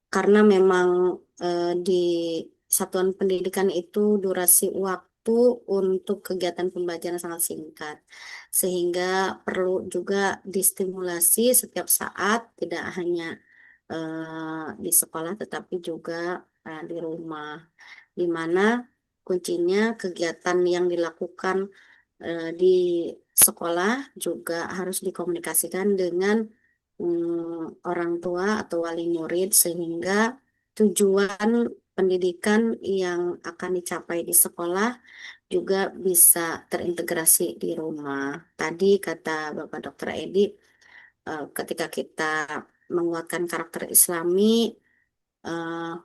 Speaker 6: karena memang di satuan pendidikan itu durasi waktu untuk kegiatan pembelajaran sangat singkat, sehingga perlu juga distimulasi setiap saat, tidak hanya di sekolah tetapi juga di rumah, di mana kuncinya kegiatan yang dilakukan di sekolah juga harus dikomunikasikan dengan orang tua atau wali murid sehingga tujuan pendidikan yang akan dicapai di sekolah juga bisa terintegrasi di rumah. Tadi kata Bapak Dr. Edi, ketika kita menguatkan karakter Islami,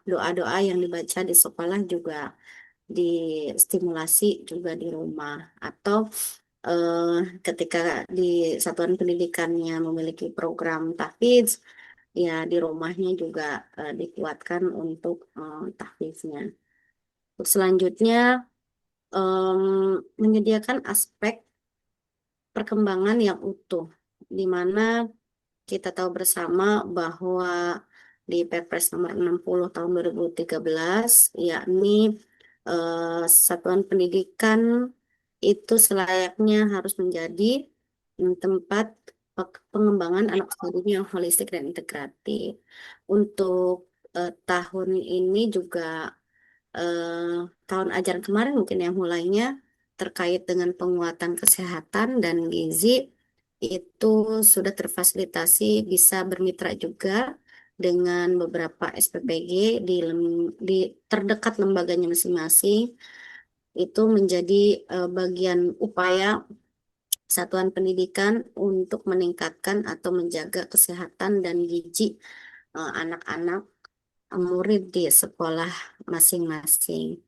Speaker 6: doa-doa yang dibaca di sekolah juga distimulasi juga di rumah, atau ketika di satuan pendidikannya memiliki program tahfidz, ya di rumahnya juga dikuatkan untuk tahfidznya. Selanjutnya, menyediakan aspek perkembangan yang utuh, di mana kita tahu bersama bahwa di Perpres nomor 60 tahun 2013, yakni satuan pendidikan itu selayaknya harus menjadi tempat pengembangan anak usia yang holistik dan integratif. Untuk tahun ini juga tahun ajaran kemarin mungkin yang mulainya terkait dengan penguatan kesehatan dan gizi itu sudah terfasilitasi bisa bermitra juga dengan beberapa SPPG di terdekat lembaganya masing-masing. Itu menjadi bagian upaya satuan pendidikan untuk meningkatkan atau menjaga kesehatan dan gizi anak-anak murid di sekolah masing-masing.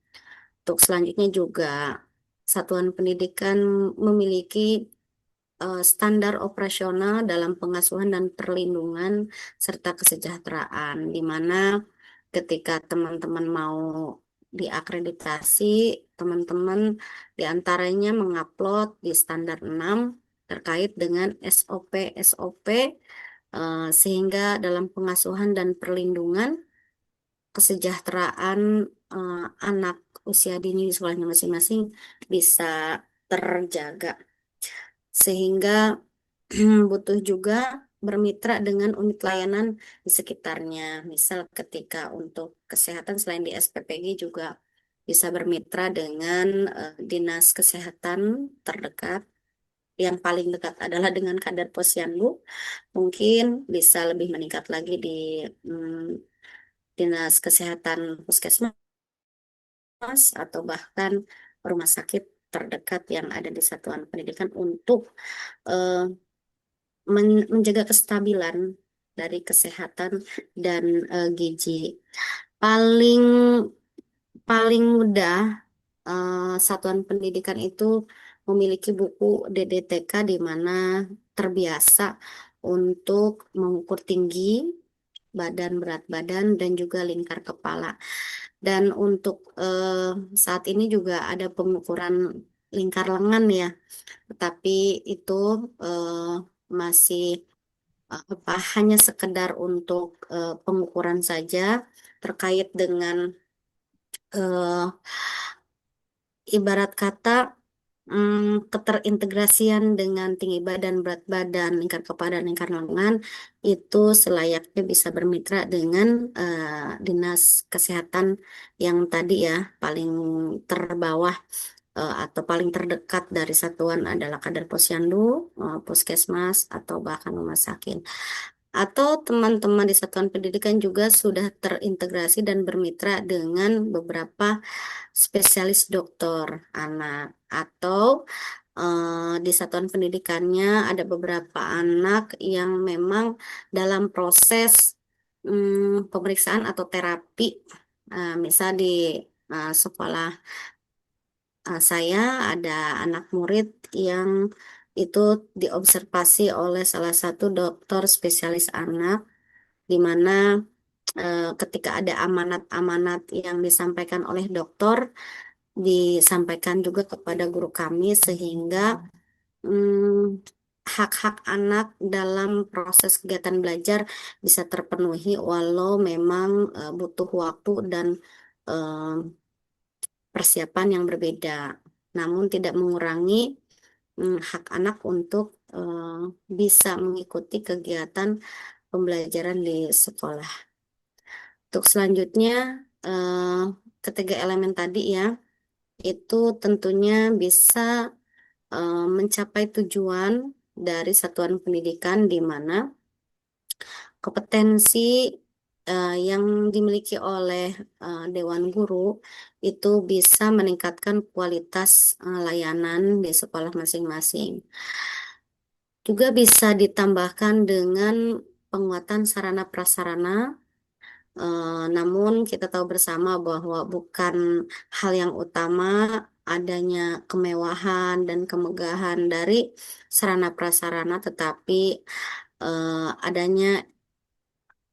Speaker 6: Untuk selanjutnya juga satuan pendidikan memiliki standar operasional dalam pengasuhan dan perlindungan serta kesejahteraan, di mana ketika teman-teman mau diakreditasi, teman-teman diantaranya mengupload di standar 6 terkait dengan SOP-SOP sehingga dalam pengasuhan dan perlindungan kesejahteraan anak usia dini di sekolahnya masing-masing bisa terjaga. Sehingga butuh juga bermitra dengan unit layanan di sekitarnya. Misal ketika untuk kesehatan selain di SPPG juga bisa bermitra dengan dinas kesehatan terdekat. Yang paling dekat adalah dengan Kadar Posyandu. Mungkin bisa lebih meningkat lagi di dinas kesehatan puskesmas atau bahkan rumah sakit terdekat yang ada di satuan pendidikan untuk menjaga kestabilan dari kesehatan dan gizi. Paling paling mudah satuan pendidikan itu memiliki buku DDTK di mana terbiasa untuk mengukur tinggi badan, berat badan, dan juga lingkar kepala. Dan untuk saat ini juga ada pengukuran lingkar lengan ya, tetapi itu masih hanya sekedar untuk pengukuran saja terkait dengan ibarat kata keterintegrasian dengan tinggi badan, berat badan, lingkar kepala, dan lingkar lengan itu selayaknya bisa bermitra dengan dinas kesehatan yang tadi ya paling terbawah atau paling terdekat dari satuan adalah Kadar Posyandu, puskesmas atau bahkan rumah sakit. atau teman-teman di satuan pendidikan juga sudah terintegrasi dan bermitra dengan beberapa spesialis dokter anak, atau di satuan pendidikannya ada beberapa anak yang memang dalam proses pemeriksaan atau terapi. Misal di sekolah saya ada anak murid yang itu diobservasi oleh salah satu dokter spesialis anak, di mana ketika ada amanat-amanat yang disampaikan oleh dokter, disampaikan juga kepada guru kami, sehingga hak-hak anak dalam proses kegiatan belajar bisa terpenuhi, walau memang butuh waktu dan eh, persiapan yang berbeda, namun tidak mengurangi hak anak untuk bisa mengikuti kegiatan pembelajaran di sekolah. Untuk selanjutnya, ketiga elemen tadi ya, itu tentunya bisa mencapai tujuan dari satuan pendidikan, di mana kompetensi yang dimiliki oleh Dewan Guru itu bisa meningkatkan kualitas layanan di sekolah masing-masing. Juga bisa ditambahkan dengan penguatan sarana prasarana. Namun kita tahu bersama bahwa bukan hal yang utama adanya kemewahan dan kemegahan dari sarana prasarana, tetapi adanya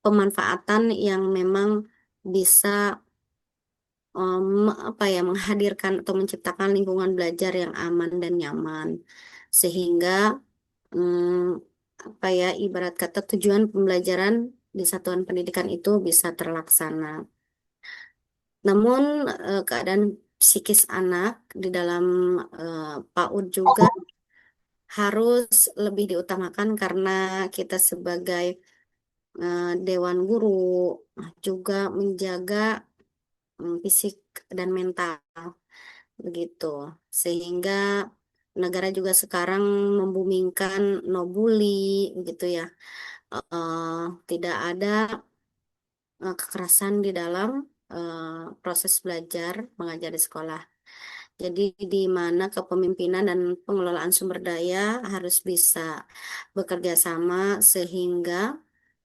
Speaker 6: pemanfaatan yang memang bisa menghadirkan atau menciptakan lingkungan belajar yang aman dan nyaman, sehingga ibarat kata tujuan pembelajaran di satuan pendidikan itu bisa terlaksana. Namun keadaan psikis anak di dalam PAUD juga harus lebih diutamakan, karena kita sebagai Dewan Guru juga menjaga fisik dan mental, begitu. Sehingga negara juga sekarang membumingkan no bully, gitu ya. Tidak ada kekerasan di dalam proses belajar mengajar di sekolah. Jadi di mana kepemimpinan dan pengelolaan sumber daya harus bisa bekerja sama, sehingga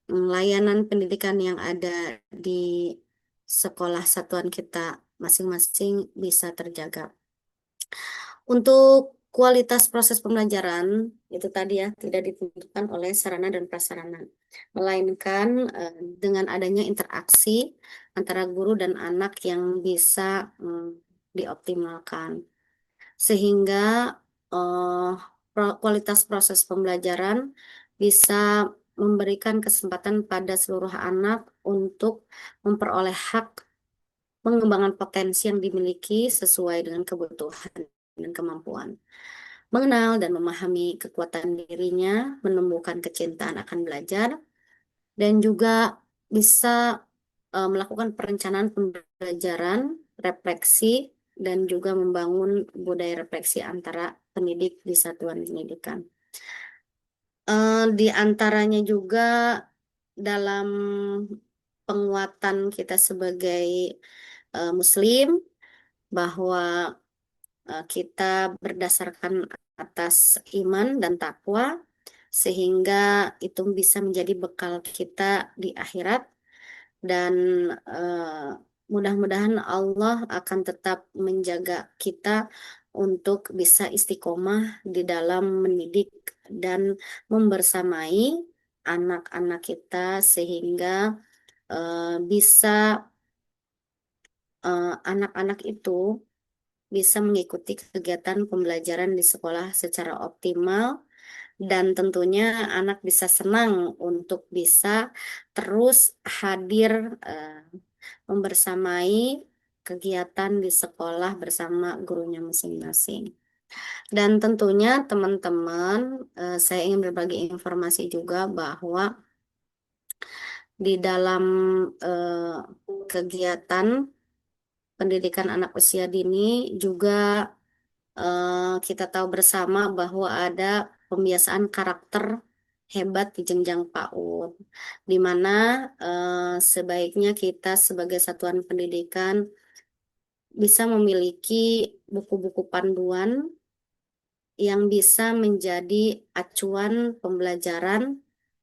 Speaker 6: layanan pendidikan yang ada di sekolah satuan kita masing-masing bisa terjaga. Untuk kualitas proses pembelajaran itu tadi ya, tidak ditentukan oleh sarana dan prasarana, melainkan dengan adanya interaksi antara guru dan anak yang bisa dioptimalkan, sehingga kualitas proses pembelajaran bisa memberikan kesempatan pada seluruh anak untuk memperoleh hak pengembangan potensi yang dimiliki sesuai dengan kebutuhan dan kemampuan, mengenal dan memahami kekuatan dirinya, menumbuhkan kecintaan akan belajar, dan juga bisa melakukan perencanaan pembelajaran, refleksi, dan juga membangun budaya refleksi antara pendidik di satuan pendidikan. Di antaranya juga dalam penguatan kita sebagai Muslim, bahwa kita berdasarkan atas iman dan takwa, sehingga itu bisa menjadi bekal kita di akhirat, dan mudah-mudahan Allah akan tetap menjaga kita untuk bisa istiqomah di dalam mendidik dan membersamai anak-anak kita, sehingga bisa anak-anak itu bisa mengikuti kegiatan pembelajaran di sekolah secara optimal, dan tentunya anak bisa senang untuk bisa terus hadir membersamai kegiatan di sekolah bersama gurunya masing-masing. Dan tentunya teman-teman, saya ingin berbagi informasi juga bahwa di dalam kegiatan pendidikan anak usia dini juga kita tahu bersama bahwa ada pembiasaan karakter hebat di jenjang PAUD, di mana sebaiknya kita sebagai satuan pendidikan bisa memiliki buku-buku panduan yang bisa menjadi acuan pembelajaran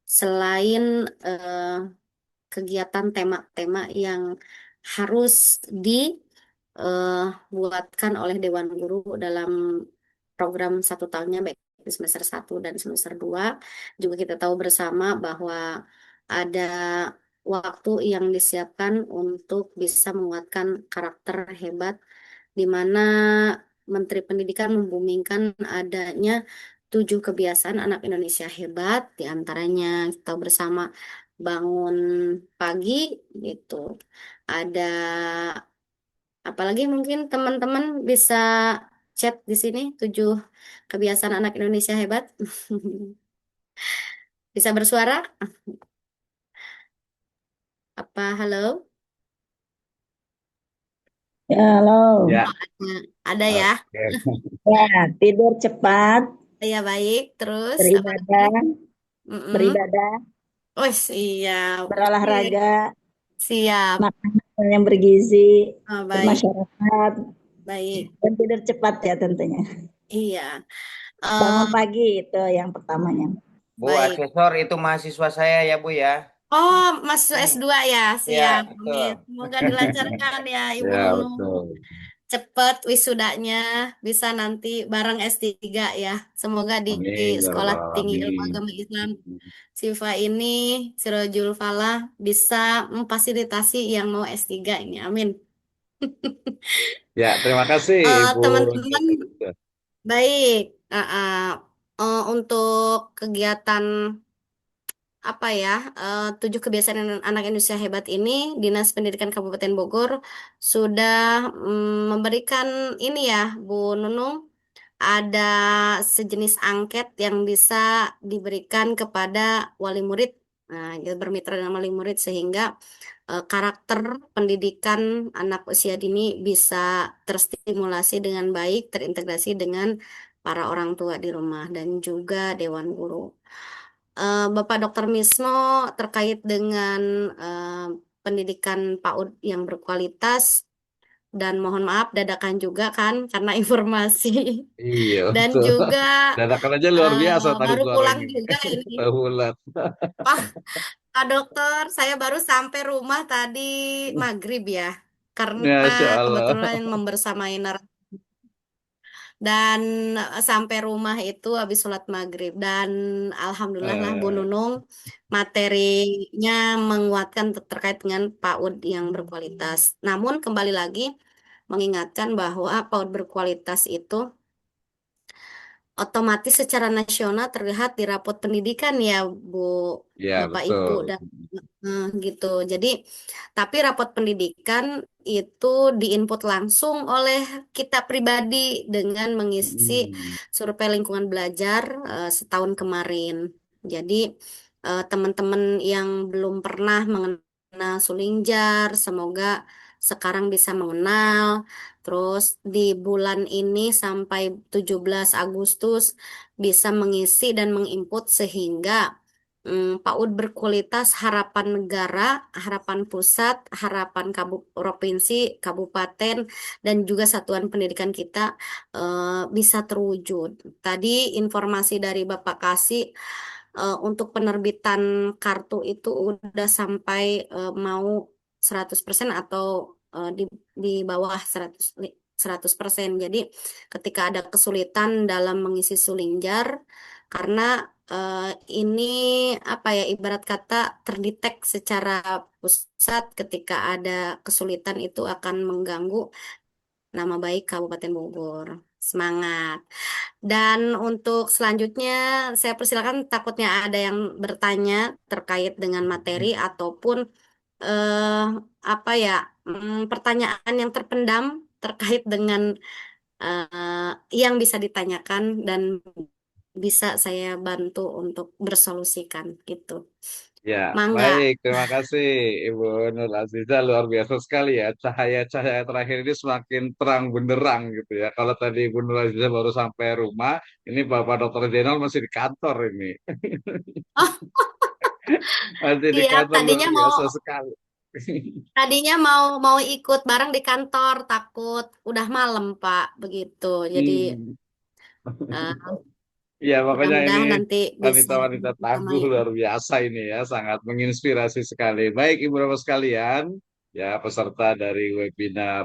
Speaker 6: selain kegiatan tema-tema yang harus dibuatkan oleh Dewan Guru dalam program 1 tahunnya, baik di semester 1 dan semester 2. Juga kita tahu bersama bahwa ada waktu yang disiapkan untuk bisa menguatkan karakter hebat, di mana Menteri Pendidikan membumingkan adanya 7 kebiasaan anak Indonesia hebat, di antaranya kita tahu bersama bangun pagi gitu. Ada apalagi mungkin teman-teman bisa chat di sini 7 kebiasaan anak Indonesia hebat. Bisa bersuara? Apa halo?
Speaker 4: Ya, halo.
Speaker 1: Ya,
Speaker 6: Ada ya?
Speaker 1: oke.
Speaker 4: Ya, tidur cepat,
Speaker 6: Ya baik. Terus apa lagi?
Speaker 4: beribadah,
Speaker 6: Mm-mm.
Speaker 4: beribadah,
Speaker 6: Oh siap. Oke.
Speaker 4: berolahraga,
Speaker 6: Siap.
Speaker 4: makan yang bergizi,
Speaker 6: Oh, baik.
Speaker 4: bermasyarakat,
Speaker 6: Baik.
Speaker 4: dan tidur cepat ya tentunya.
Speaker 6: Iya.
Speaker 4: Bangun pagi itu yang pertamanya.
Speaker 2: Bu,
Speaker 6: Baik.
Speaker 2: asesor itu mahasiswa saya ya Bu ya.
Speaker 6: Oh, masuk S2 ya?
Speaker 2: Ya,
Speaker 6: Siap.
Speaker 2: betul.
Speaker 6: Amin. Semoga dilancarkan ya Ibu
Speaker 1: Ya,
Speaker 6: Nunung.
Speaker 1: betul.
Speaker 6: Cepat wisudanya, bisa nanti bareng S3 ya. Semoga di
Speaker 1: Amin ya
Speaker 6: Sekolah
Speaker 1: rabbal
Speaker 6: Tinggi Ilmu
Speaker 1: alamin.
Speaker 6: Agama Islam Sifa ini, Sirojul Falah, bisa memfasilitasi yang mau S3 ini. Amin.
Speaker 1: Ya, terima kasih Ibu.
Speaker 6: Teman-teman, baik. Untuk kegiatan apa ya 7 kebiasaan anak Indonesia hebat ini, Dinas Pendidikan Kabupaten Bogor sudah memberikan ini ya Bu Nunung, ada sejenis angket yang bisa diberikan kepada wali murid. Nah, kita bermitra dengan wali murid sehingga karakter pendidikan anak usia dini bisa terstimulasi dengan baik, terintegrasi dengan para orang tua di rumah dan juga Dewan Guru. Bapak Dr. Misno terkait dengan pendidikan PAUD yang berkualitas, dan mohon maaf dadakan juga kan karena informasi
Speaker 1: Iya,
Speaker 6: dan
Speaker 1: betul.
Speaker 6: juga
Speaker 1: Dadakan aja luar biasa tadi
Speaker 6: baru pulang
Speaker 1: suaranya.
Speaker 6: juga ini.
Speaker 1: Bulat.
Speaker 6: Pak Dokter, saya baru sampai rumah tadi maghrib ya, karena
Speaker 1: Masya Allah.
Speaker 6: kebetulan membersamai dan sampai rumah itu habis sholat maghrib, dan alhamdulillah lah Bu
Speaker 1: Eh,
Speaker 6: Nunung materinya menguatkan terkait dengan PAUD yang berkualitas. Namun kembali lagi mengingatkan bahwa PAUD berkualitas itu otomatis secara nasional terlihat di rapot pendidikan ya Bu,
Speaker 1: ya,
Speaker 6: Bapak Ibu,
Speaker 1: betul.
Speaker 6: dan gitu. Jadi tapi rapot pendidikan itu diinput langsung oleh kita pribadi dengan mengisi
Speaker 1: Hmm.
Speaker 6: survei lingkungan belajar setahun kemarin. Jadi teman-teman yang belum pernah mengenal Sulinjar, semoga sekarang bisa mengenal. Terus di bulan ini sampai 17 Agustus bisa mengisi dan menginput sehingga PAUD berkualitas harapan negara, harapan pusat, harapan provinsi, kabupaten, dan juga satuan pendidikan kita bisa terwujud. Tadi informasi dari Bapak kasih untuk penerbitan kartu itu udah sampai mau 100% atau di bawah 100%. Jadi ketika ada kesulitan dalam mengisi Sulinjar, karena ini apa ya, ibarat kata terdetek secara pusat, ketika ada kesulitan itu akan mengganggu nama baik Kabupaten Bogor. Semangat. Dan untuk selanjutnya saya persilakan, takutnya ada yang bertanya terkait dengan materi ataupun eh, apa ya, pertanyaan yang terpendam terkait dengan yang bisa ditanyakan dan bisa saya bantu untuk bersolusikan gitu.
Speaker 1: Ya,
Speaker 6: Mangga.
Speaker 1: baik. Terima kasih Ibu Nur Aziza. Luar biasa sekali ya. Cahaya-cahaya terakhir ini semakin terang benderang gitu ya. Kalau tadi Ibu Nur Aziza baru sampai rumah, ini Bapak Dokter Zainal masih di kantor ini.
Speaker 6: Oh
Speaker 1: Masih di
Speaker 6: iya,
Speaker 1: kantor luar biasa sekali.
Speaker 6: tadinya mau ikut bareng di kantor, takut udah malam Pak, begitu. Jadi
Speaker 1: Hmm.
Speaker 6: eh,
Speaker 1: Ya, makanya ini
Speaker 6: mudah-mudahan nanti bisa
Speaker 1: wanita-wanita tangguh
Speaker 6: ditamai.
Speaker 1: luar biasa ini ya, sangat menginspirasi sekali. Baik, Ibu Bapak sekalian, ya peserta dari webinar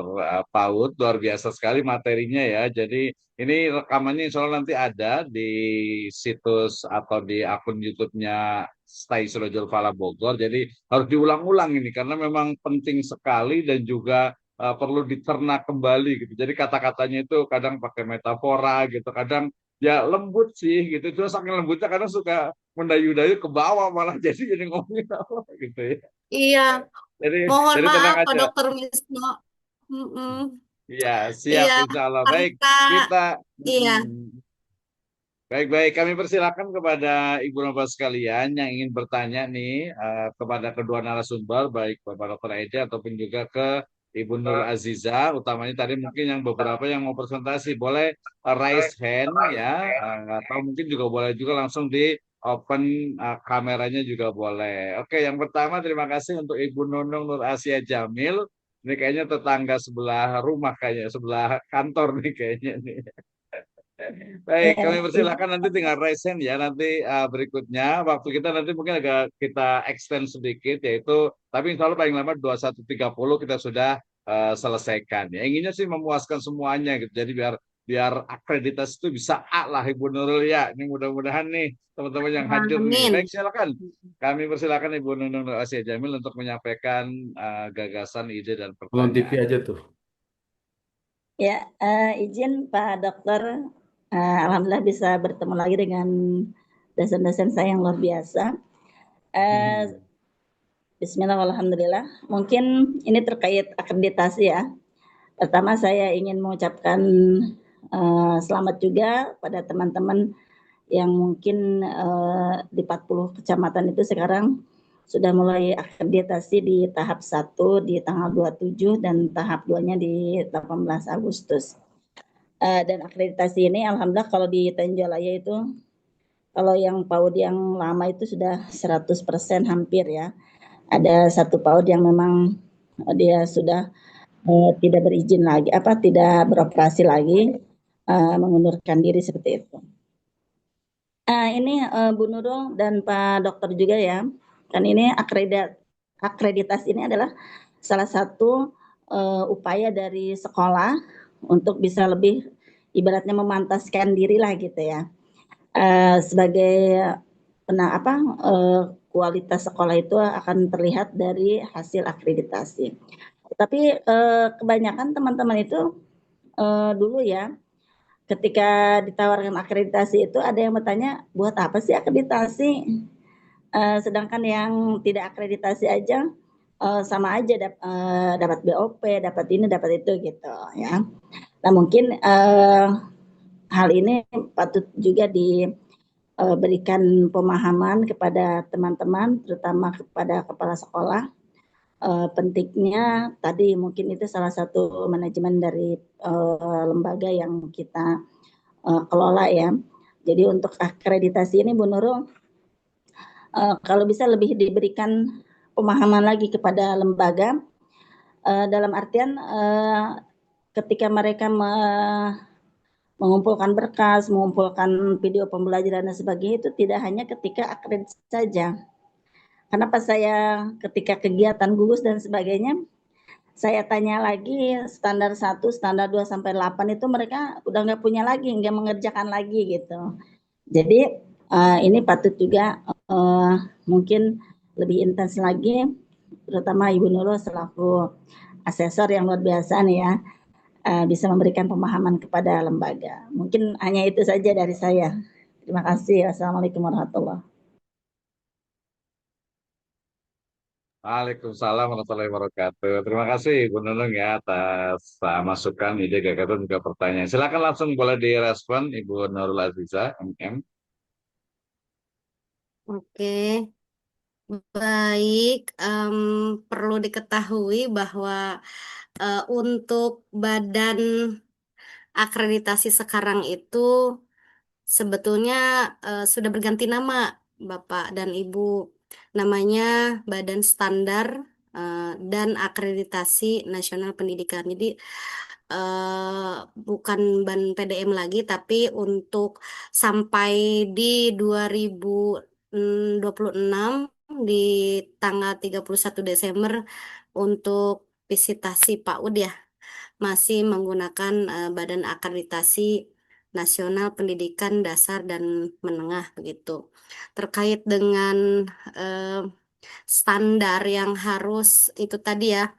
Speaker 1: PAUD, luar biasa sekali materinya ya. Jadi ini rekamannya insya Allah nanti ada di situs atau di akun YouTube-nya Stai Surajul Fala Bogor. Jadi harus diulang-ulang ini karena memang penting sekali dan juga perlu diternak kembali gitu. Jadi kata-katanya itu kadang pakai metafora gitu, kadang ya lembut sih gitu, terus saking lembutnya kadang suka mendayu-dayu ke bawah malah jadi ngomongin apa gitu ya.
Speaker 6: Iya,
Speaker 1: jadi
Speaker 6: mohon
Speaker 1: jadi
Speaker 6: maaf
Speaker 1: tenang
Speaker 6: Pak
Speaker 1: aja.
Speaker 6: Dokter Wisnu. Mm-mm.
Speaker 1: Ya, siap
Speaker 6: Iya,
Speaker 1: insya Allah. Baik,
Speaker 6: karena
Speaker 1: kita
Speaker 6: iya.
Speaker 1: baik-baik, kami persilakan kepada Ibu Bapak sekalian yang ingin bertanya nih kepada kedua narasumber, baik Bapak Dr. Edi ataupun juga ke Ibu Nur Aziza, utamanya tadi mungkin yang beberapa yang mau presentasi, boleh raise hand ya, atau mungkin juga boleh juga langsung di open kameranya juga boleh. Oke, yang pertama terima kasih untuk Ibu Nunung Nur Asia Jamil, ini kayaknya tetangga sebelah rumah kayaknya, sebelah kantor nih kayaknya nih. Baik,
Speaker 4: Ya,
Speaker 1: kami persilakan nanti tinggal raise hand ya. Nanti berikutnya waktu kita nanti mungkin agak kita extend sedikit yaitu tapi insya Allah paling lama 21.30 kita sudah selesaikan. Ya, inginnya sih memuaskan semuanya gitu. Jadi biar biar akreditasi itu bisa A lah Ibu Nurul ya. Ini mudah-mudahan nih teman-teman yang hadir nih. Baik,
Speaker 6: Amin.
Speaker 1: silakan. Kami persilakan Ibu Nurul Asia Jamil untuk menyampaikan gagasan, ide dan
Speaker 5: Nonton TV
Speaker 1: pertanyaan.
Speaker 5: aja tuh.
Speaker 4: ya, izin Pak Dokter, Alhamdulillah bisa bertemu lagi dengan dosen-dosen saya yang luar biasa. Eh, Bismillah, alhamdulillah. Mungkin ini terkait akreditasi ya. Pertama saya ingin mengucapkan selamat juga pada teman-teman yang mungkin di 40 kecamatan itu sekarang sudah mulai akreditasi di tahap 1 di tanggal 27 dan tahap 2-nya di 18 Agustus. Dan akreditasi ini alhamdulillah kalau di Tanjung itu kalau yang PAUD yang lama itu sudah 100% hampir ya. Ada satu PAUD yang memang dia sudah tidak berizin lagi, tidak beroperasi lagi, mengundurkan diri seperti itu. Ini Bu Nurul dan Pak Dokter juga ya, kan ini akreditasi ini adalah salah satu upaya dari sekolah untuk bisa lebih ibaratnya memantaskan diri lah gitu ya, sebagai kualitas sekolah itu akan terlihat dari hasil akreditasi. Tapi kebanyakan teman-teman itu dulu ya, ketika ditawarkan akreditasi itu ada yang bertanya, buat apa sih akreditasi? Sedangkan yang tidak akreditasi aja sama aja dapat BOP, dapat ini, dapat itu gitu ya. Nah mungkin hal ini patut juga diberikan pemahaman kepada teman-teman, terutama kepada kepala sekolah. Pentingnya tadi mungkin itu salah satu manajemen dari lembaga yang kita kelola ya. Jadi untuk akreditasi ini Bu Nurul, kalau bisa lebih diberikan pemahaman lagi kepada lembaga, dalam artian ketika mereka mengumpulkan berkas, mengumpulkan video pembelajaran dan sebagainya itu tidak hanya ketika akreditasi saja. Karena pas saya ketika kegiatan gugus dan sebagainya, saya tanya lagi standar 1, standar 2 sampai 8 itu mereka udah nggak punya lagi, nggak mengerjakan lagi gitu. Jadi ini patut juga mungkin lebih intens lagi, terutama Ibu Nurul selaku asesor yang luar biasa nih ya, bisa memberikan pemahaman kepada lembaga. Mungkin hanya itu saja dari saya. Terima kasih. Wassalamualaikum warahmatullahi wabarakatuh.
Speaker 1: Waalaikumsalam warahmatullahi wabarakatuh. Terima kasih Bu Nunung ya atas masukan, ide, gagasan juga pertanyaan. Silakan langsung boleh direspon Ibu Nurul Aziza, MM.
Speaker 6: Oke. Baik, perlu diketahui bahwa untuk badan akreditasi sekarang itu sebetulnya sudah berganti nama, Bapak dan Ibu. Namanya Badan Standar dan Akreditasi Nasional Pendidikan. Jadi bukan ban PDM lagi, tapi untuk sampai di 2026 di tanggal 31 Desember untuk visitasi PAUD ya masih menggunakan Badan Akreditasi Nasional Pendidikan Dasar dan Menengah begitu. Terkait dengan eh, standar yang harus itu tadi ya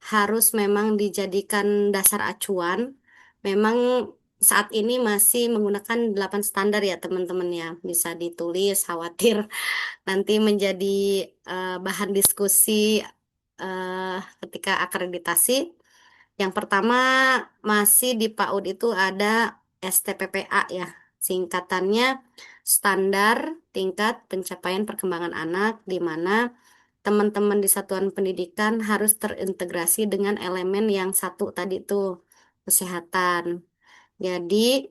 Speaker 6: harus memang dijadikan dasar acuan. Memang saat ini masih menggunakan 8 standar ya teman-teman ya. Bisa ditulis khawatir nanti menjadi bahan diskusi ketika akreditasi. Yang pertama masih di PAUD itu ada STPPA ya. Singkatannya Standar Tingkat Pencapaian Perkembangan Anak, di mana teman-teman di satuan pendidikan harus terintegrasi dengan elemen yang satu tadi tuh, kesehatan. Jadi,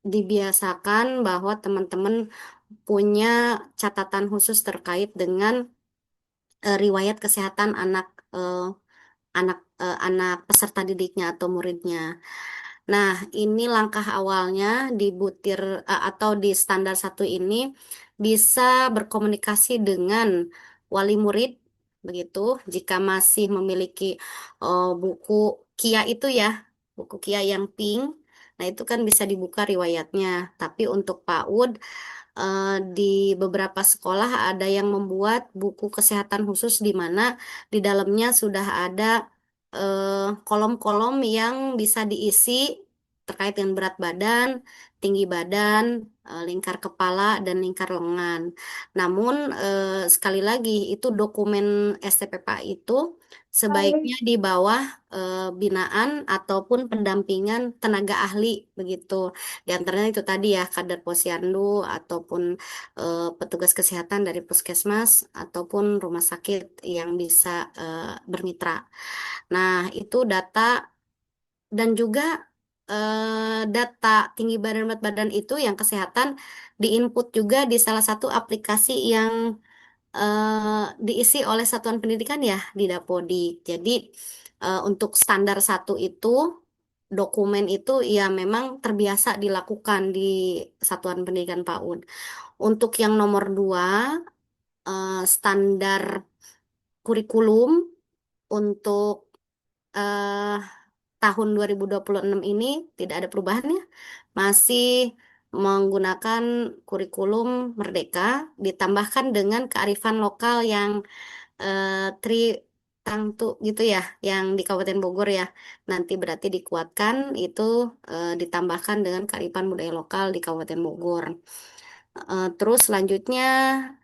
Speaker 6: dibiasakan bahwa teman-teman punya catatan khusus terkait dengan riwayat kesehatan anak peserta didiknya atau muridnya. Nah, ini langkah awalnya di butir atau di standar satu ini bisa berkomunikasi dengan wali murid begitu. Jika masih memiliki buku KIA itu ya, buku KIA yang pink. Nah, itu kan bisa dibuka riwayatnya. Tapi untuk PAUD di beberapa sekolah ada yang membuat buku kesehatan khusus di mana di dalamnya sudah ada kolom-kolom yang bisa diisi terkait dengan berat badan, tinggi badan, lingkar kepala, dan lingkar lengan. Namun sekali lagi itu dokumen STPPA itu sebaiknya di bawah binaan ataupun pendampingan tenaga ahli begitu. Di antaranya itu tadi ya kader posyandu ataupun petugas kesehatan dari puskesmas ataupun rumah sakit yang bisa bermitra. Nah, itu data dan juga data tinggi badan berat badan itu yang kesehatan diinput juga di salah satu aplikasi yang diisi oleh satuan pendidikan ya di Dapodik. Jadi untuk standar satu itu dokumen itu ya memang terbiasa dilakukan di satuan pendidikan PAUD. Untuk yang nomor dua standar kurikulum untuk eh, tahun 2026 ini tidak ada perubahan ya. Masih menggunakan kurikulum Merdeka ditambahkan dengan kearifan lokal yang Tri Tangtu gitu ya, yang di Kabupaten Bogor ya. Nanti berarti dikuatkan itu ditambahkan dengan kearifan budaya lokal di Kabupaten Bogor. Terus selanjutnya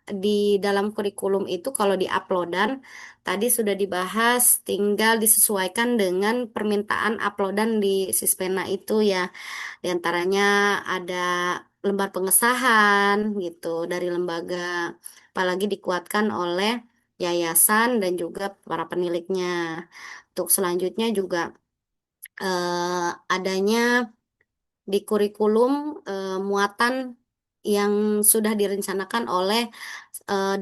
Speaker 6: di dalam kurikulum itu kalau di-uploadan tadi sudah dibahas, tinggal disesuaikan dengan permintaan uploadan di Sispena itu ya. Di antaranya ada lembar pengesahan gitu dari lembaga, apalagi dikuatkan oleh yayasan dan juga para peniliknya. Untuk selanjutnya juga adanya di kurikulum muatan yang sudah direncanakan oleh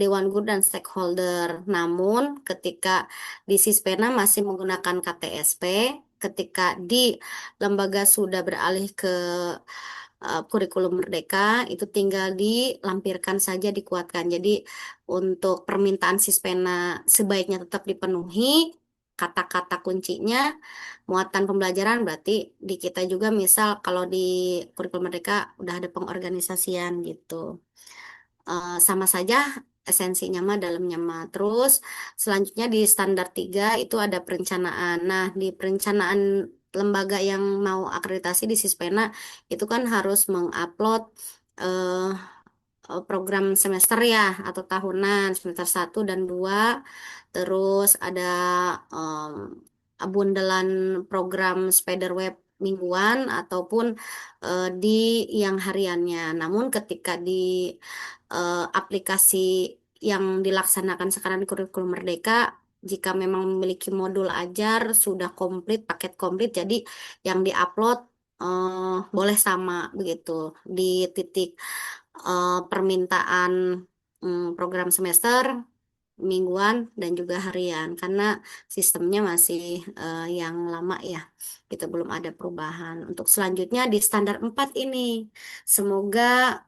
Speaker 6: Dewan Guru dan stakeholder. Namun ketika di Sispena masih menggunakan KTSP, ketika di lembaga sudah beralih ke kurikulum Merdeka, itu tinggal dilampirkan saja, dikuatkan. Jadi untuk permintaan Sispena sebaiknya tetap dipenuhi, kata-kata kuncinya muatan pembelajaran berarti di kita juga misal kalau di kurikulum Merdeka udah ada pengorganisasian gitu. Sama saja esensinya mah dalamnya mah. Terus selanjutnya di standar 3 itu ada perencanaan. Nah, di perencanaan lembaga yang mau akreditasi di Sispena itu kan harus mengupload eh, program semester ya atau tahunan semester 1 dan 2, terus ada bundelan program spiderweb mingguan ataupun di yang hariannya. Namun ketika di aplikasi yang dilaksanakan sekarang di kurikulum Merdeka, jika memang memiliki modul ajar sudah komplit, paket komplit, jadi yang diupload boleh sama begitu di titik permintaan program semester, mingguan, dan juga harian, karena sistemnya masih yang lama ya, kita belum ada perubahan. Untuk selanjutnya di standar 4 ini, semoga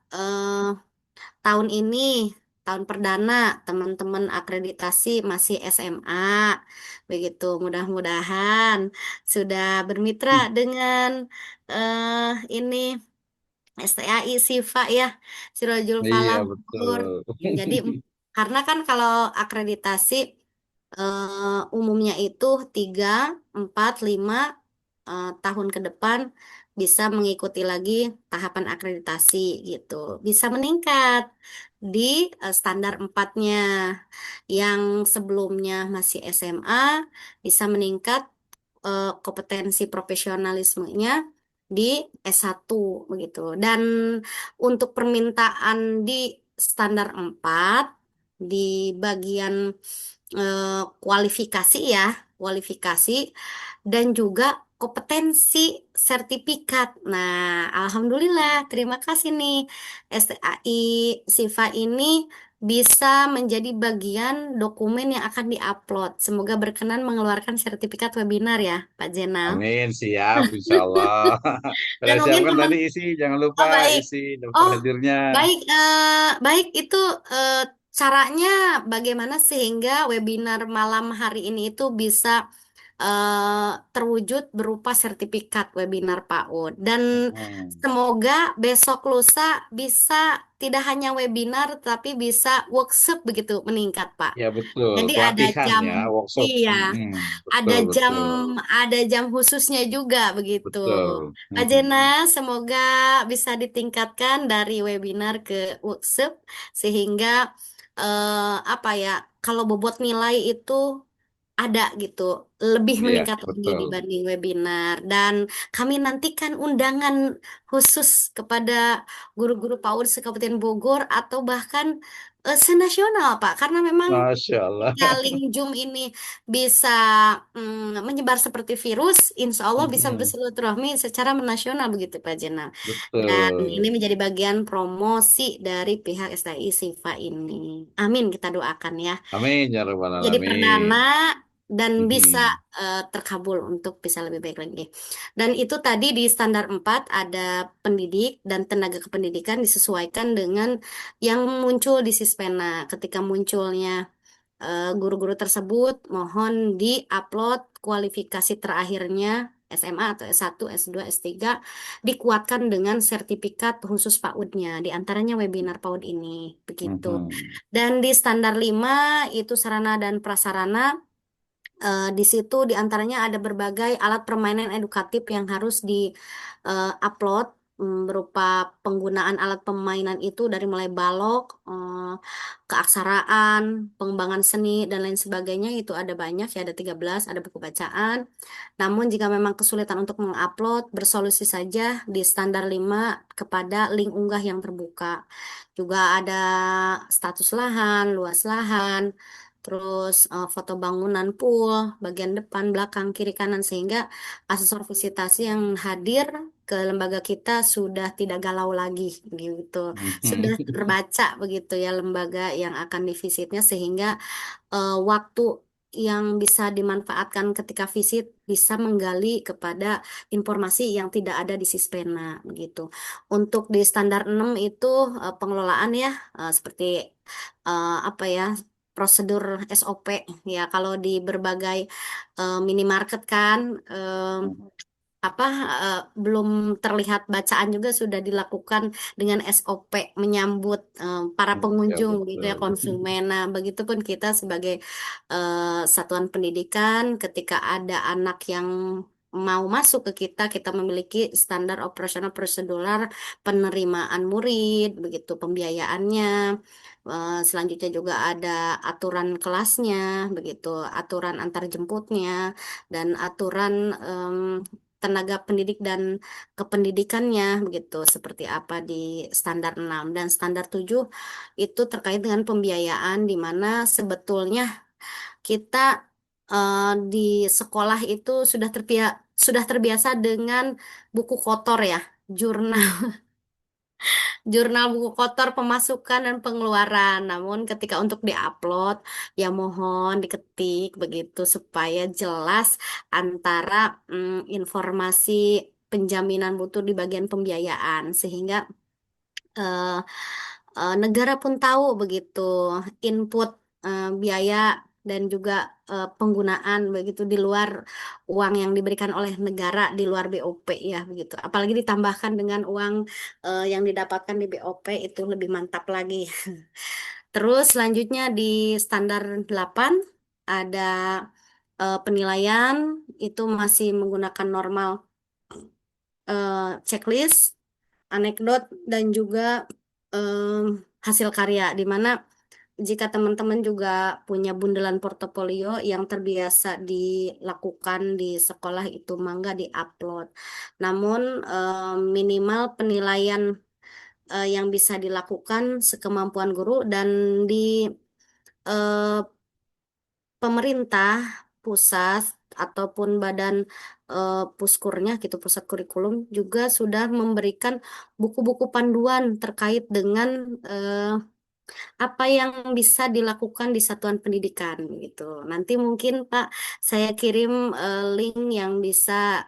Speaker 6: tahun ini, tahun perdana, teman-teman akreditasi masih SMA, begitu. Mudah-mudahan sudah bermitra dengan ini STAI Sifa ya, Sirojul
Speaker 1: Iya
Speaker 6: Falah
Speaker 1: betul.
Speaker 6: Bogor. Jadi karena kan kalau akreditasi umumnya itu 3, 4, 5 tahun ke depan bisa mengikuti lagi tahapan akreditasi gitu. Bisa meningkat di standar 4-nya. Yang sebelumnya masih SMA bisa meningkat kompetensi profesionalismenya di S1 begitu. Dan untuk permintaan di standar 4 di bagian kualifikasi ya, kualifikasi dan juga kompetensi sertifikat. Nah, alhamdulillah, terima kasih nih STAI Sifa ini bisa menjadi bagian dokumen yang akan diupload. Semoga berkenan mengeluarkan sertifikat webinar ya, Pak Jenal.
Speaker 1: Amin, siap, insya Allah.
Speaker 6: Dan
Speaker 1: Saya
Speaker 6: mungkin
Speaker 1: siapkan
Speaker 6: teman,
Speaker 1: tadi isi, jangan
Speaker 6: oh
Speaker 1: lupa
Speaker 6: baik,
Speaker 1: isi daftar
Speaker 6: oh
Speaker 1: hadirnya.
Speaker 6: baik, baik itu caranya bagaimana sehingga webinar malam hari ini itu bisa terwujud berupa sertifikat webinar PAUD. Dan
Speaker 1: Hmm.
Speaker 6: semoga besok lusa bisa tidak hanya webinar tapi bisa workshop begitu meningkat, Pak.
Speaker 1: Ya betul,
Speaker 6: Jadi ada
Speaker 1: pelatihan
Speaker 6: jam,
Speaker 1: ya, workshop.
Speaker 6: iya, ada
Speaker 1: Betul,
Speaker 6: jam,
Speaker 1: betul,
Speaker 6: ada jam khususnya juga begitu.
Speaker 1: betul.
Speaker 6: Pak Jena, semoga bisa ditingkatkan dari webinar ke workshop sehingga apa ya, kalau bobot nilai itu ada gitu, lebih
Speaker 1: Iya,
Speaker 6: meningkat lagi
Speaker 1: betul.
Speaker 6: dibanding webinar. Dan kami nantikan undangan khusus kepada guru-guru PAUD se-Kabupaten Bogor atau bahkan senasional, Pak. Karena memang
Speaker 1: Masya Allah.
Speaker 6: jika link Zoom ini bisa menyebar seperti virus, insya Allah bisa bersilaturahmi secara nasional begitu, Pak Jenal. Dan ini
Speaker 1: Betul.
Speaker 6: menjadi bagian promosi dari pihak STI Sifa ini. Amin, kita doakan ya
Speaker 1: Amin, ya Rabbal
Speaker 6: jadi perdana
Speaker 1: Alamin.
Speaker 6: dan bisa
Speaker 1: Mhm.
Speaker 6: terkabul untuk bisa lebih baik lagi. Dan itu tadi di standar 4 ada pendidik dan tenaga kependidikan disesuaikan dengan yang muncul di Sispena. Ketika munculnya guru-guru tersebut, mohon di-upload kualifikasi terakhirnya SMA atau S1, S2, S3 dikuatkan dengan sertifikat khusus PAUD-nya, di antaranya webinar PAUD ini, begitu.
Speaker 1: Mhm.
Speaker 6: Dan di standar 5 itu sarana dan prasarana. Di situ diantaranya ada berbagai alat permainan edukatif yang harus di-upload berupa penggunaan alat permainan itu dari mulai balok, keaksaraan, pengembangan seni, dan lain sebagainya itu ada banyak ya, ada 13, ada buku bacaan. Namun jika memang kesulitan untuk mengupload, bersolusi saja di standar 5 kepada link unggah yang terbuka. Juga ada status lahan, luas lahan, terus foto bangunan pool, bagian depan, belakang, kiri, kanan, sehingga asesor visitasi yang hadir ke lembaga kita sudah tidak galau lagi gitu. Sudah terbaca begitu ya lembaga yang akan divisitnya sehingga waktu yang bisa dimanfaatkan ketika visit bisa menggali kepada informasi yang tidak ada di Sispena begitu. Untuk di standar 6 itu pengelolaan ya seperti apa ya prosedur SOP ya kalau di berbagai minimarket kan apa belum terlihat bacaan juga sudah dilakukan dengan SOP menyambut para
Speaker 1: Ya,
Speaker 6: pengunjung gitu ya
Speaker 1: betul.
Speaker 6: konsumen. Nah, begitupun kita sebagai satuan pendidikan ketika ada anak yang mau masuk ke kita, kita memiliki standar operasional prosedural penerimaan murid, begitu pembiayaannya. Selanjutnya juga ada aturan kelasnya, begitu aturan antar jemputnya dan aturan tenaga pendidik dan kependidikannya begitu seperti apa di standar 6 dan standar 7 itu terkait dengan pembiayaan di mana sebetulnya kita di sekolah itu sudah terbiasa dengan buku kotor ya, jurnal jurnal buku kotor pemasukan dan pengeluaran. Namun ketika untuk diupload, ya mohon diketik begitu supaya jelas antara informasi penjaminan mutu di bagian pembiayaan sehingga eh, negara pun tahu begitu input biaya dan juga penggunaan begitu di luar uang yang diberikan oleh negara di luar BOP ya begitu. Apalagi ditambahkan dengan uang yang didapatkan di BOP itu lebih mantap lagi. Terus selanjutnya di standar 8 ada penilaian itu masih menggunakan normal checklist, anekdot dan juga hasil karya di mana jika teman-teman juga punya bundelan portofolio yang terbiasa dilakukan di sekolah itu mangga diupload. Namun minimal penilaian yang bisa dilakukan sekemampuan guru dan di eh, pemerintah pusat ataupun badan puskurnya gitu pusat kurikulum juga sudah memberikan buku-buku panduan terkait dengan apa yang bisa dilakukan di satuan pendidikan gitu. Nanti mungkin Pak saya kirim link yang bisa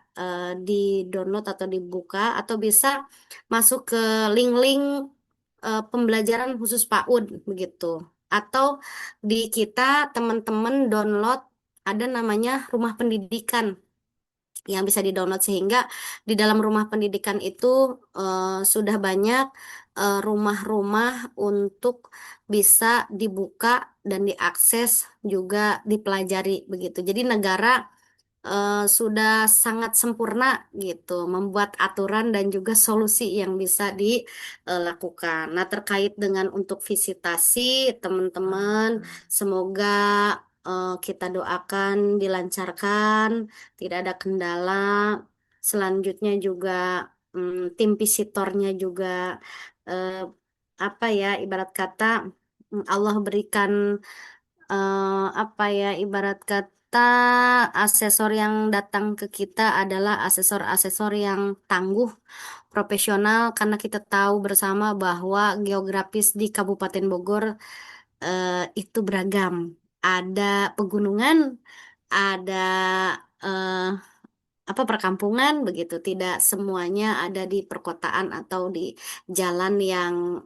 Speaker 6: di-download atau dibuka atau bisa masuk ke link-link pembelajaran khusus PAUD begitu. Atau di kita teman-teman download ada namanya Rumah Pendidikan yang bisa di-download sehingga di dalam rumah pendidikan itu sudah banyak rumah-rumah untuk bisa dibuka dan diakses juga dipelajari begitu. Jadi negara sudah sangat sempurna gitu membuat aturan dan juga solusi yang bisa dilakukan. Nah, terkait dengan untuk visitasi teman-teman semoga kita doakan dilancarkan, tidak ada kendala. Selanjutnya juga tim visitornya juga eh, apa ya ibarat kata Allah berikan apa ya ibarat kata asesor yang datang ke kita adalah asesor-asesor yang tangguh, profesional karena kita tahu bersama bahwa geografis di Kabupaten Bogor itu beragam. Ada pegunungan, ada eh, apa perkampungan begitu. Tidak semuanya ada di perkotaan atau di jalan yang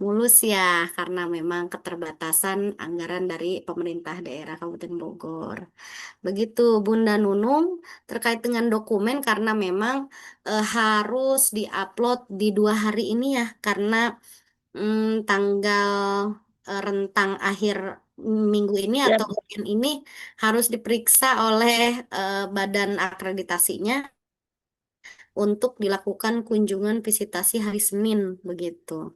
Speaker 6: mulus ya, karena memang keterbatasan anggaran dari pemerintah daerah Kabupaten Bogor. Begitu Bunda Nunung terkait dengan dokumen karena memang harus diupload di 2 hari ini ya, karena tanggal rentang akhir minggu ini
Speaker 7: Ya,
Speaker 6: atau weekend ini harus diperiksa oleh badan akreditasinya untuk dilakukan kunjungan visitasi hari Senin begitu.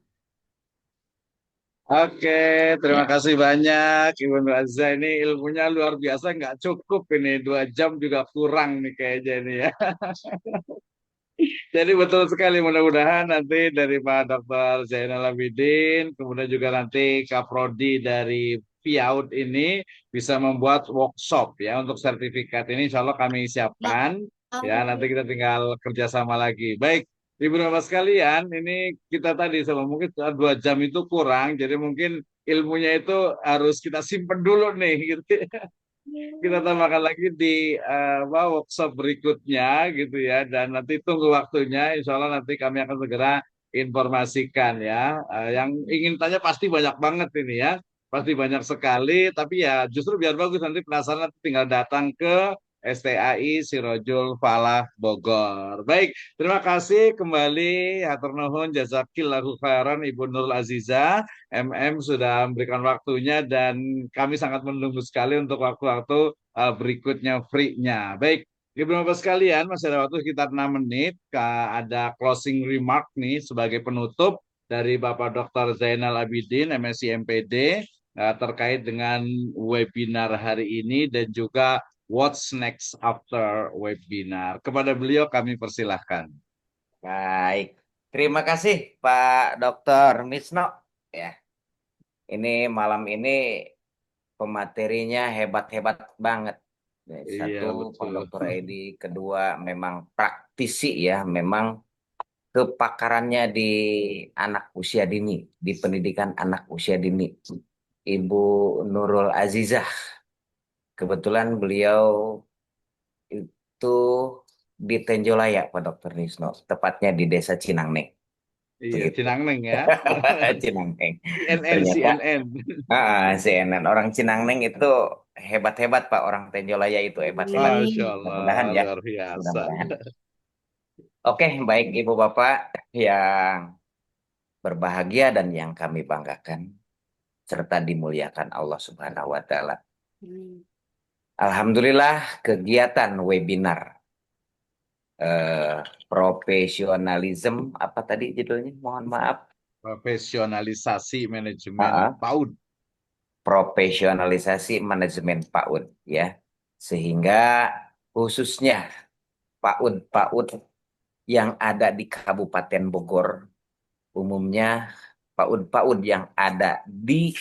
Speaker 1: Oke, terima kasih banyak Ibu Nur Aziza. Ini ilmunya luar biasa, nggak cukup ini 2 jam juga kurang nih kayaknya ini ya. Jadi betul sekali mudah-mudahan nanti dari Pak Dr. Zainal Abidin, kemudian juga nanti Kaprodi dari PIAUD ini bisa membuat workshop ya untuk sertifikat ini. Insya Allah kami siapkan ya. Nanti kita tinggal kerjasama lagi. Baik, Ibu Bapak sekalian, ini kita tadi sama mungkin 2 jam itu kurang, jadi mungkin ilmunya itu harus kita simpen dulu nih gitu. Kita tambahkan lagi di workshop berikutnya gitu ya, dan nanti tunggu waktunya, insya Allah nanti kami akan segera informasikan ya. Yang ingin tanya pasti banyak banget ini ya, pasti banyak sekali, tapi ya justru biar bagus nanti penasaran nanti tinggal datang ke STAI Sirojul Falah Bogor. Baik, terima kasih kembali hatur nuhun jazakillahu khairan Ibu Nurul Aziza. MM sudah memberikan waktunya dan kami sangat menunggu sekali untuk waktu-waktu berikutnya free-nya. Baik, Ibu Bapak sekalian, masih ada waktu sekitar 6 menit. Ada closing remark nih sebagai penutup dari Bapak Dr. Zainal Abidin, MSc MPD, terkait dengan webinar hari ini dan juga what's next after webinar. Kepada beliau kami persilahkan.
Speaker 2: Baik, terima kasih Pak Dr. Misno. Ya, ini malam ini pematerinya hebat-hebat banget.
Speaker 1: Iya,
Speaker 2: Satu, Pak
Speaker 1: betul.
Speaker 2: Dr. Edi, kedua memang praktisi ya, memang kepakarannya di anak usia dini, di pendidikan anak usia dini. Ibu Nurul Azizah, kebetulan beliau itu di Tenjolaya, Pak Dr. Nisno, tepatnya di Desa Cinangneng.
Speaker 1: Iya,
Speaker 2: Begitu.
Speaker 1: Cinangneng ya.
Speaker 2: Cinangneng.
Speaker 1: CNN,
Speaker 2: Ternyata
Speaker 1: CNN.
Speaker 2: CNN orang Cinangneng itu hebat-hebat Pak, orang Tenjolaya itu hebat-hebat.
Speaker 1: Masya Allah,
Speaker 2: Mudah-mudahan ya,
Speaker 1: luar biasa.
Speaker 2: mudah-mudahan. Oke, baik Ibu Bapak yang berbahagia dan yang kami banggakan serta dimuliakan Allah Subhanahu wa taala. Alhamdulillah kegiatan webinar profesionalism apa tadi judulnya? Mohon maaf.
Speaker 1: Profesionalisasi manajemen PAUD.
Speaker 2: Profesionalisasi manajemen PAUD ya. Sehingga khususnya PAUD yang ada di Kabupaten Bogor, umumnya PAUD yang ada di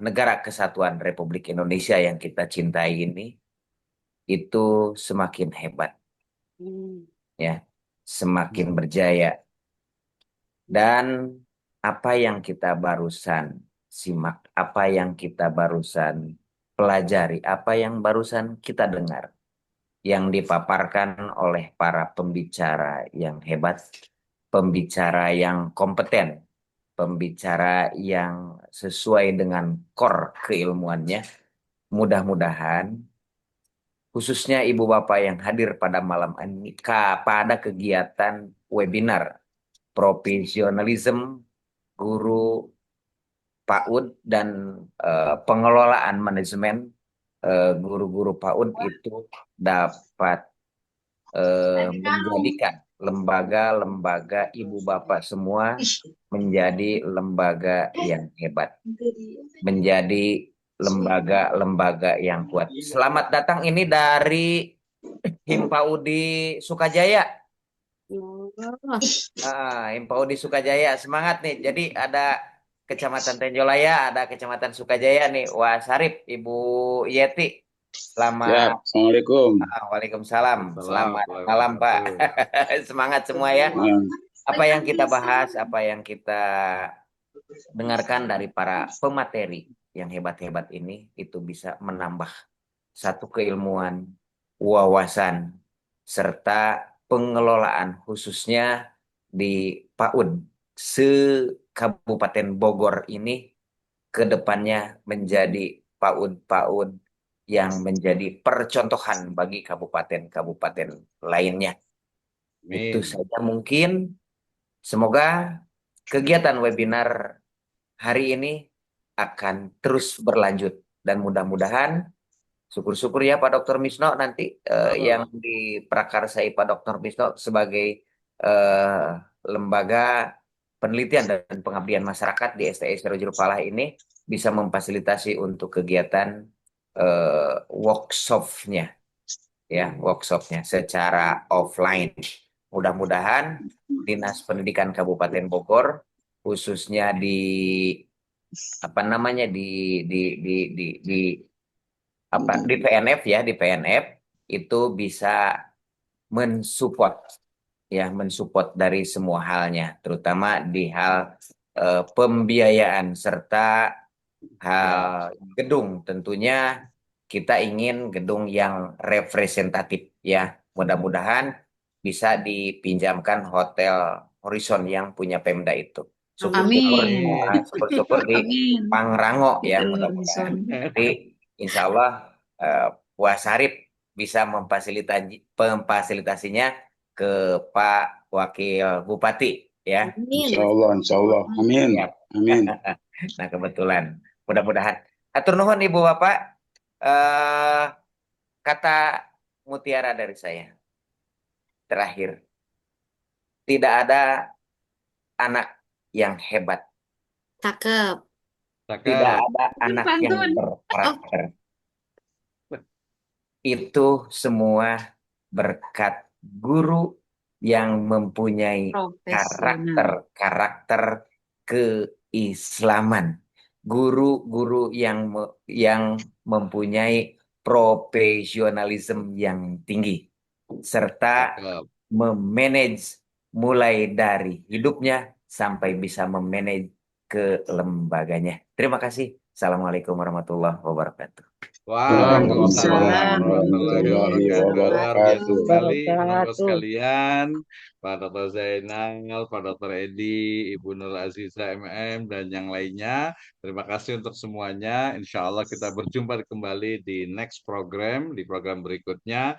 Speaker 2: Negara Kesatuan Republik Indonesia yang kita cintai ini itu semakin hebat, ya, semakin berjaya. Dan apa yang kita barusan simak, apa yang kita barusan pelajari, apa yang barusan kita dengar, yang dipaparkan oleh para pembicara yang hebat, pembicara yang kompeten, pembicara yang sesuai dengan core keilmuannya. Mudah-mudahan khususnya Ibu Bapak yang hadir pada malam ini pada kegiatan webinar profesionalism guru PAUD dan pengelolaan manajemen guru-guru PAUD itu dapat menjadikan lembaga-lembaga Ibu Bapak semua menjadi lembaga yang hebat, menjadi lembaga-lembaga yang kuat. Selamat datang ini dari Himpaudi Sukajaya. Himpaudi Sukajaya, semangat nih. Jadi ada Kecamatan Tenjolaya, ada Kecamatan Sukajaya nih. Wah, Sarip, Ibu Yeti. Selamat.
Speaker 9: Assalamualaikum.
Speaker 2: Waalaikumsalam. Selamat malam, Pak. Semangat semua ya. Apa yang kita bahas, apa yang kita dengarkan dari para pemateri yang hebat-hebat ini, itu bisa menambah satu keilmuan, wawasan, serta pengelolaan khususnya di PAUD se-Kabupaten Bogor ini ke depannya menjadi PAUD-PAUD yang menjadi percontohan bagi kabupaten-kabupaten lainnya. Itu saja mungkin. Semoga kegiatan webinar hari ini akan terus berlanjut dan mudah-mudahan syukur-syukur ya Pak Dr. Misno nanti yang diprakarsai Pak Dr. Misno sebagai lembaga penelitian dan pengabdian masyarakat di STI Serujul Falah ini bisa memfasilitasi untuk kegiatan workshopnya, ya workshopnya secara offline. Mudah-mudahan Dinas Pendidikan Kabupaten Bogor khususnya di apa namanya di PNF ya, di PNF itu bisa mensupport ya, mensupport dari semua halnya, terutama di hal pembiayaan serta hal gedung. Tentunya kita ingin gedung yang representatif ya. Mudah-mudahan bisa dipinjamkan Hotel Horizon yang punya Pemda itu. Syukur-syukur di Pangrango ya, mudah-mudahan. Jadi insya Allah Wah Sarip bisa memfasilitasinya ke Pak Wakil Bupati ya.
Speaker 9: Insya Allah, amin,
Speaker 2: Ya.
Speaker 9: amin.
Speaker 2: Nah kebetulan, mudah-mudahan. Atur nuhun Ibu Bapak, kata mutiara dari saya terakhir, tidak ada anak yang hebat,
Speaker 6: Cakep.
Speaker 2: tidak ada anak yang berkarakter, itu semua berkat guru yang mempunyai karakter keislaman, guru-guru yang mempunyai profesionalisme yang tinggi, serta memanage mulai dari hidupnya sampai bisa memanage ke lembaganya. Terima kasih. Assalamualaikum warahmatullahi wabarakatuh.
Speaker 1: Waalaikumsalam warahmatullahi wabarakatuh. Luar biasa sekali, teman-teman
Speaker 3: Wabarakatuh.
Speaker 1: sekalian, Pak Dr. Zainal, Pak Dr. Edi, Ibu Nur Aziza MM, dan yang lainnya. Terima kasih untuk semuanya. Insya Allah kita berjumpa kembali di next program, di program berikutnya.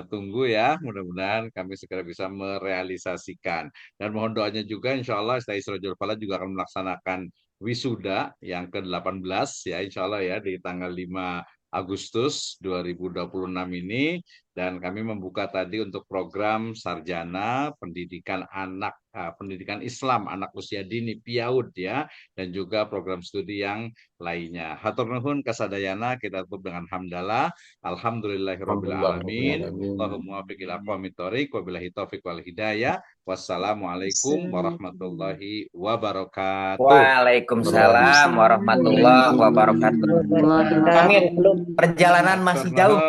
Speaker 1: Tunggu ya, mudah-mudahan kami segera bisa merealisasikan. Dan mohon doanya juga, insya Allah STI Sirajul Falah juga akan melaksanakan wisuda yang ke-18 ya, insya Allah ya, di tanggal 5 Agustus 2026 ini, dan kami membuka tadi untuk program sarjana pendidikan anak, pendidikan Islam anak usia dini PIAUD ya, dan juga program studi yang lainnya. Hatur nuhun kasadayana, kita tutup dengan hamdalah. Alhamdulillahirabbil alamin. Allahumma muwaffiq ila aqwamit thoriq wa billahi taufiq wal hidayah. Wassalamualaikum warahmatullahi wabarakatuh.
Speaker 2: Waalaikumsalam warahmatullahi wabarakatuh. Kami perjalanan masih jauh.